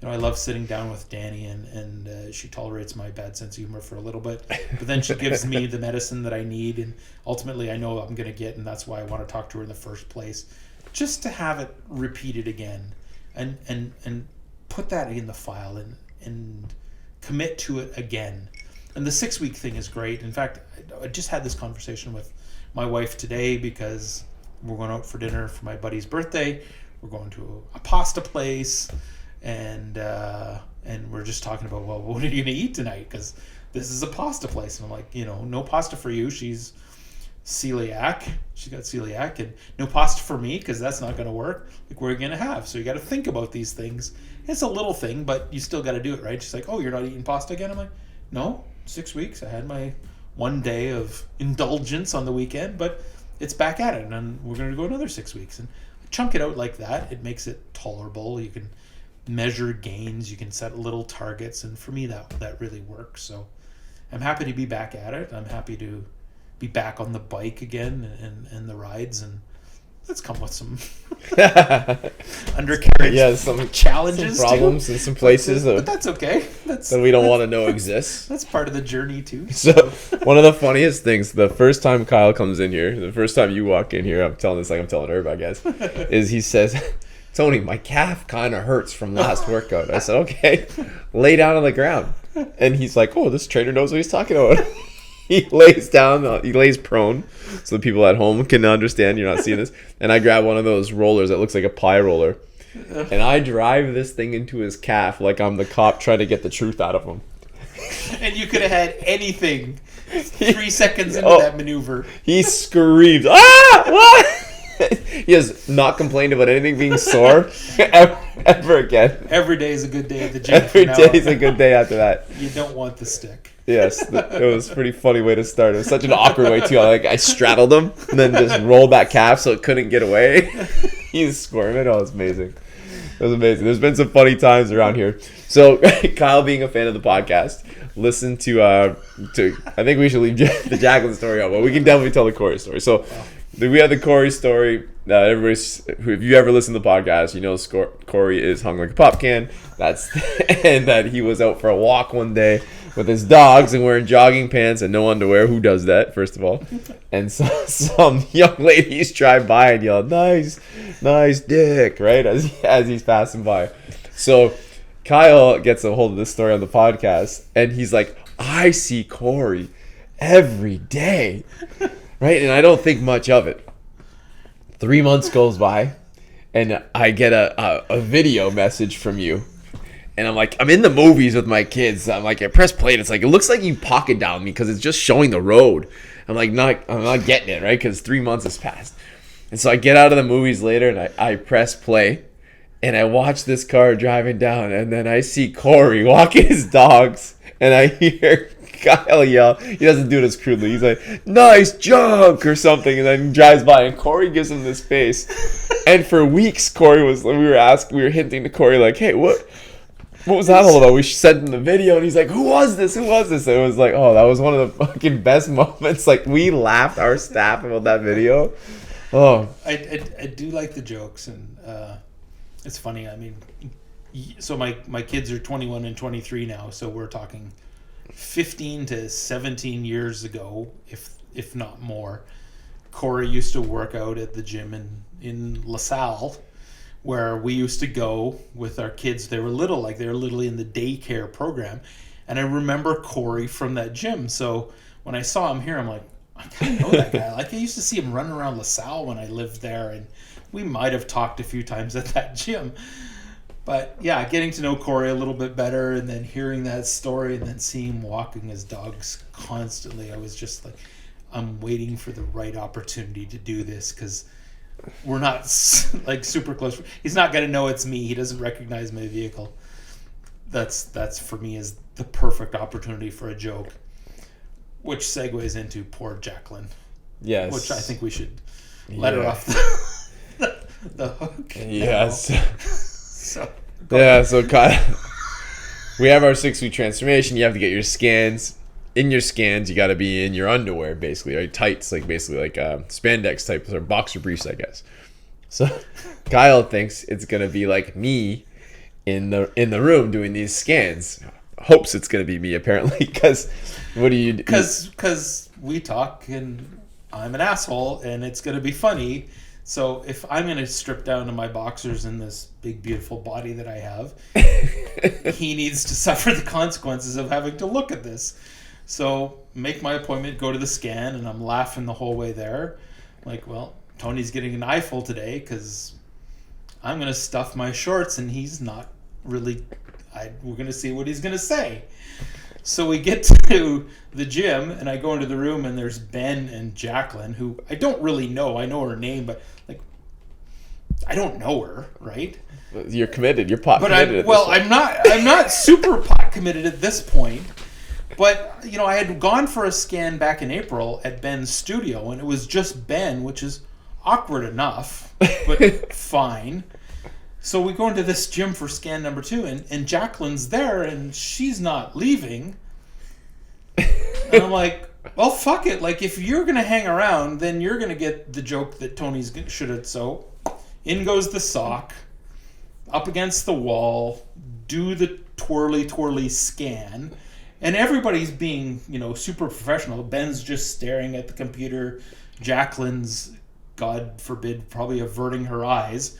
And I love sitting down with Danny, and she tolerates my bad sense of humor for a little bit, but then she gives me the medicine that I need, and ultimately I know I'm going to get, and that's why I want to talk to her in the first place, just to have it repeated again, and put that in the file and commit to it again. And the 6-week thing is great. In fact, I just had this conversation with my wife today, because we're going out for dinner for my buddy's birthday. We're going to a pasta place, and we're just talking about, well, what are you going to eat tonight? Because this is a pasta place. And I'm like, no pasta for you. She's celiac. She got celiac, and no pasta for me, because that's not going to work. Like, what are you going to have? So you got to think about these things. It's a little thing, but you still got to do it, right? She's like, oh, you're not eating pasta again? I'm like, no, 6 weeks. I had my one day of indulgence on the weekend, but it's back at it, and then we're going to go another 6 weeks. And chunk it out like that. It makes it tolerable. You can measure gains. You can set little targets, and for me, that really works. So I'm happy to be back at it. I'm happy to be back on the bike again and the rides, and That's come with some undercarriage some challenges, problems in some places but that's okay. that we don't want to know exists. That's part of the journey too. So one of the funniest things, the first time Kyle comes in here, the first time you walk in here, I'm telling this like I'm telling Herb, I guess, is he says, Tony, my calf kind of hurts from last workout. I said, okay, lay down on the ground. And he's like, oh, this trainer knows what he's talking about. He lays down, he lays prone, so the people at home can understand you're not seeing this. And I grab one of those rollers that looks like a pie roller, and I drive this thing into his calf like I'm the cop trying to get the truth out of him. And you could have had anything 3 seconds into that maneuver. He screams, ah, what? He has not complained about anything being sore ever again. Every day is a good day at the gym. Every day is a good day after that. You don't want the stick. Yes, it was a pretty funny way to start. It was such an awkward way too. I straddled him and then just rolled that calf so it couldn't get away. He's squirming. Oh, it was amazing. It was amazing. There's been some funny times around here. So Kyle, being a fan of the podcast, listen to I think we should leave the Jacqueline story out, but we can definitely tell the Corey story. So we have the Corey story. If you ever listen to the podcast, you know Corey is hung like a pop can. And that he was out for a walk one day with his dogs and wearing jogging pants and no underwear. Who does that, first of all? And so some young ladies drive by and yell, nice dick, right, as he's passing by. So Kyle gets a hold of this story on the podcast, and he's like, I see Corey every day, right? And I don't think much of it. 3 months goes by, and I get a video message from you. And I'm like, I'm in the movies with my kids. I'm like, I press play, and it's like, it looks like you pocket down me because it's just showing the road. I'm not getting it, right? Because 3 months has passed. And so I get out of the movies later, and I press play, and I watch this car driving down, and then I see Corey walking his dogs, and I hear Kyle yell. He doesn't do it as crudely. He's like, nice junk or something, and then he drives by, and Corey gives him this face. And for weeks, we were hinting to Corey like, hey, what was that all about? We sent him the video, and he's like, who was this? And it was like, oh, that was one of the fucking best moments. Like, we laughed our staff about that video. Oh, I do like the jokes, and it's funny. I mean, so my kids are 21 and 23 now, so we're talking 15 to 17 years ago, if not more. Corey used to work out at the gym in LaSalle, where we used to go with our kids. They were literally in the daycare program, and I remember Corey from that gym. So when I saw him here, I'm like, I kind of know that guy. Like, I used to see him running around LaSalle when I lived there, and we might have talked a few times at that gym. But yeah, getting to know Corey a little bit better, and then hearing that story, and then seeing him walking his dogs constantly, I was just like, I'm waiting for the right opportunity to do this, because we're not like super close. He's not going to know it's me. He doesn't recognize my vehicle. That's for me is the perfect opportunity for a joke, which segues into poor Jacqueline. Yes. Which I think we should let her off the hook. Yes. So Kyle, we have our 6-week transformation. You have to get your scans. In your scans, you got to be in your underwear, basically, right? Tights, like basically like spandex type, or boxer briefs, I guess. So Kyle thinks it's gonna be like me in the room doing these scans. Hopes it's gonna be me, apparently, because what do you do? Because we talk and I'm an asshole and it's gonna be funny. So if I'm going to strip down to my boxers in this big, beautiful body that I have, he needs to suffer the consequences of having to look at this. So make my appointment, go to the scan, and I'm laughing the whole way there. Like, well, Tony's getting an eyeful today because I'm going to stuff my shorts, and he's not really... we're going to see what he's going to say. So we get to the gym, and I go into the room, and there's Ben and Jacqueline, who I don't really know. I know her name, but like, I don't know her, right? You're committed. You're pot committed. I'm not super pot committed at this point. But I had gone for a scan back in April at Ben's studio, and it was just Ben, which is awkward enough, but fine. So we go into this gym for scan number 2, and Jacqueline's there, and she's not leaving. And I'm like, Well, fuck it. Like, if you're going to hang around, then you're going to get the joke that Tony's should have. So, in goes the sock, up against the wall, do the twirly scan, and everybody's being, super professional. Ben's just staring at the computer. Jacqueline's, God forbid, probably averting her eyes.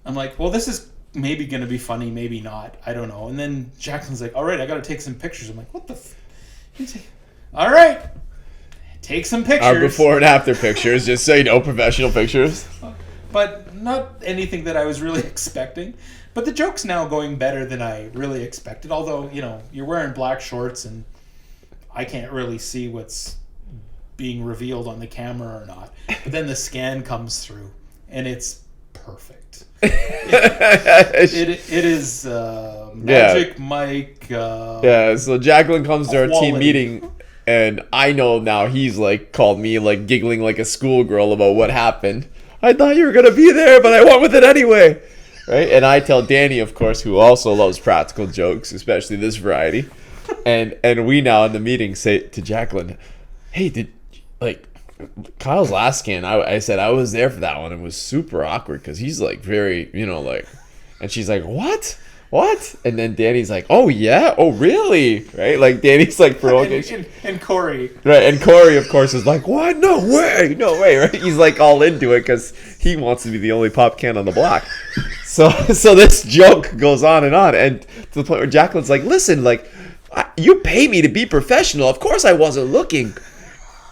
I'm like, well, this is maybe going to be funny, maybe not. I don't know. And then Jacqueline's like, all right, I got to take some pictures. I'm like, what the all right, take some pictures. Our before and after pictures, just so you know, professional pictures. But not anything that I was really expecting. But the joke's now going better than I really expected. Although, you're wearing black shorts and I can't really see what's being revealed on the camera or not. But then the scan comes through and it's perfect. It is Magic Mike. So Jacqueline comes to our team meeting, and I know now he's like called me like giggling like a schoolgirl about what happened. I thought you were gonna be there, but I went with it anyway, right? And I tell Danny, of course, who also loves practical jokes, especially this variety, and we now in the meeting say to Jacqueline, "Hey, did Kyle's last scan, I said I was there for that one. It was super awkward because he's like very, and she's like, what? And then Danny's like, oh yeah? Oh really? Right? Like Danny's like provoking. and Corey. Right, and Corey, of course, is like, what? No way, right? He's like all into it because he wants to be the only pop can on the block. So this joke goes on, and to the point where Jacqueline's like, listen, you pay me to be professional. Of course I wasn't looking.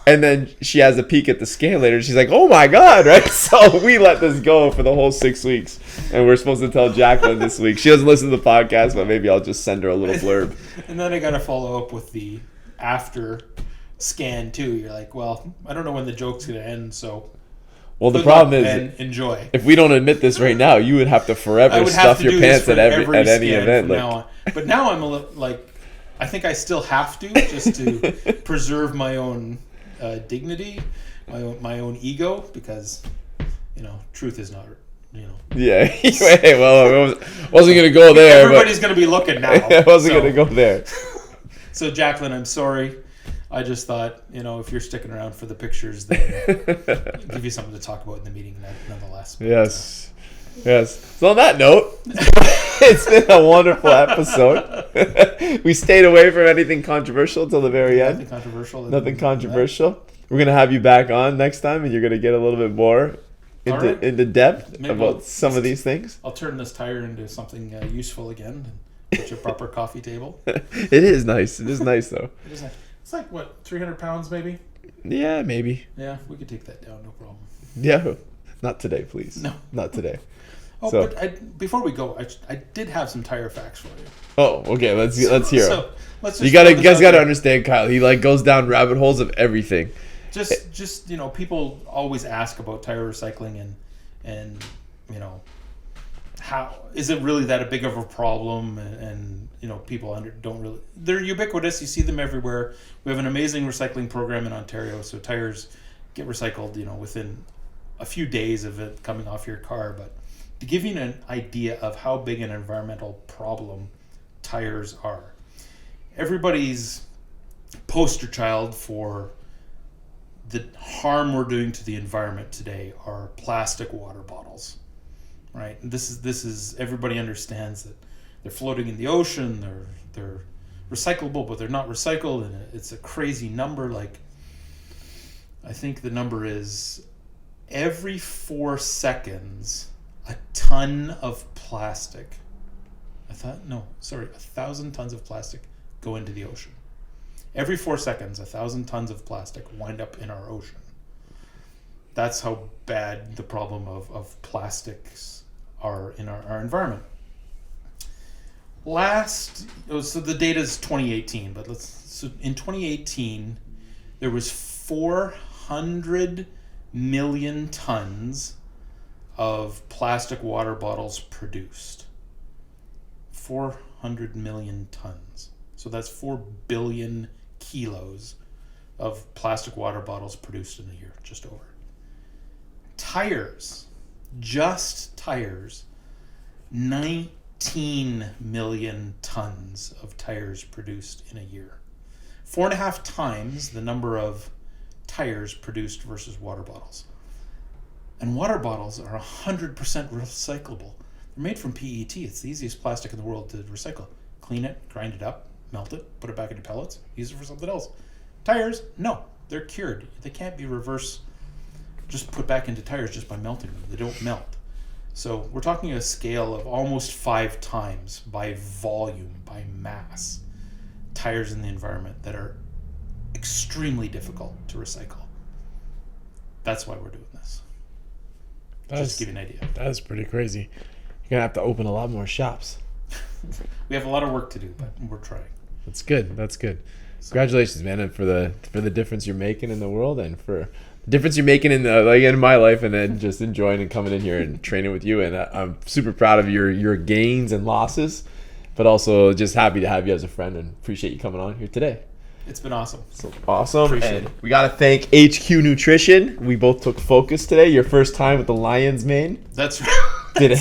And then she has a peek at the scan later. She's like, oh my God, right? So we let this go for the whole 6 weeks. And we're supposed to tell Jacqueline this week. She doesn't listen to the podcast, but maybe I'll just send her a little blurb. And then I got to follow up with the after scan too. You're like, well, I don't know when the joke's going to end, so... Well, the problem is, enjoy. If we don't admit this right now, you would have to forever stuff your pants at any event. Now on. But now I'm a little, I think I still have to, just to preserve my own... dignity, my own ego, because truth is not Yeah. Well, I wasn't gonna go there. Everybody's gonna be looking now. I wasn't gonna go there. So Jacqueline, I'm sorry. I just thought if you're sticking around for the pictures, then I'll give you something to talk about in the meeting, nonetheless. Yes. So on that note, it's been a wonderful episode. We stayed away from anything controversial until the very end. Nothing controversial. We're going to have you back on next time, and you're going to get a little bit more into depth about some of these things. I'll turn this tire into something useful again and get you a proper coffee table. It is nice. It is nice, though. It is nice. It's like, what, 300 pounds maybe? Yeah, maybe. Yeah, we could take that down, no problem. Yeah. Not today, please. No. Not today. Oh, so, but before we go, I did have some tire facts for you. Oh, okay. Let's hear it. Let's you guys gotta understand, Kyle. He goes down rabbit holes of everything. Just people always ask about tire recycling and how is it really that big of a problem? And people don't really. They're ubiquitous. You see them everywhere. We have an amazing recycling program in Ontario, so tires get recycled within a few days of it coming off your car. But to give you an idea of how big an environmental problem tires are, everybody's poster child for the harm we're doing to the environment today are plastic water bottles, right? This is everybody understands that they're floating in the ocean, they're recyclable, but they're not recycled, and it's a crazy number. I think the number is every 4 seconds, a ton of plastic. 1,000 tons of plastic go into the ocean. Every 4 seconds, 1,000 tons of plastic wind up in our ocean. That's how bad the problem of plastics are in our environment. So the data is 2018, but in 2018, there was 400 million tons of plastic water bottles produced. 400 million tons. So that's 4 billion kilos of plastic water bottles produced in a year, just over. Tires, just tires, 19 million tons of tires produced in a year. 4.5 times the number of tires produced versus water bottles. And water bottles are 100% recyclable. They're made from PET. It's the easiest plastic in the world to recycle. Clean it, grind it up, melt it, put it back into pellets, use it for something else. Tires, no, they're cured. They can't be just put back into tires just by melting them. They don't melt. So we're talking a scale of almost 5 times by volume, by mass, tires in the environment that are extremely difficult to recycle. That's why we're doing this. Just to give you an idea. That is pretty crazy. You're going to have to open a lot more shops. We have a lot of work to do, but we're trying. That's good. That's good. Congratulations, man, and for the difference you're making in the world, and for the difference you're making in my life, and then just enjoying and coming in here and training with you. And I'm super proud of your gains and losses, but also just happy to have you as a friend, and appreciate you coming on here today. It's been awesome. So awesome. Appreciate And it. we got to thank HQ Nutrition. We both took Focus today. Your first time with the Lion's Mane. That's right. Did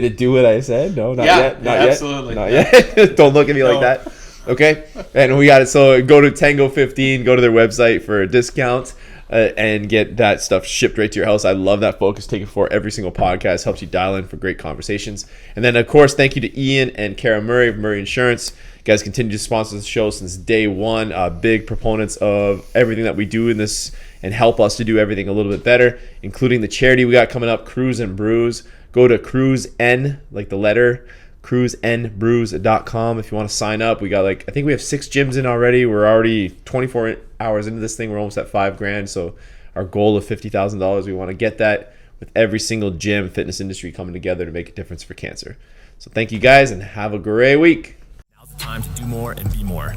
it do what I said? No, not yet. Not yet. Absolutely. Not yet. Don't look at me like that. Okay. And we got it. So go to Tango 15, go to their website for a discount, and get that stuff shipped right to your house. I love that Focus. Take it for every single podcast. Helps you dial in for great conversations. And then, of course, thank you to Ian and Kara Murray of Murray Insurance. You guys continue to sponsor the show since day one. Big proponents of everything that we do in this and help us to do everything a little bit better, including the charity we got coming up, Cruise and Brews. Go to cruisen, like the letter, cruisenbrews.com if you want to sign up. We got I think we have 6 gyms in already. We're already 24 hours into this thing. We're almost at $5,000. So our goal of $50,000, we want to get that with every single gym, fitness industry coming together to make a difference for cancer. So thank you guys and have a great week. Now's the time to do more and be more.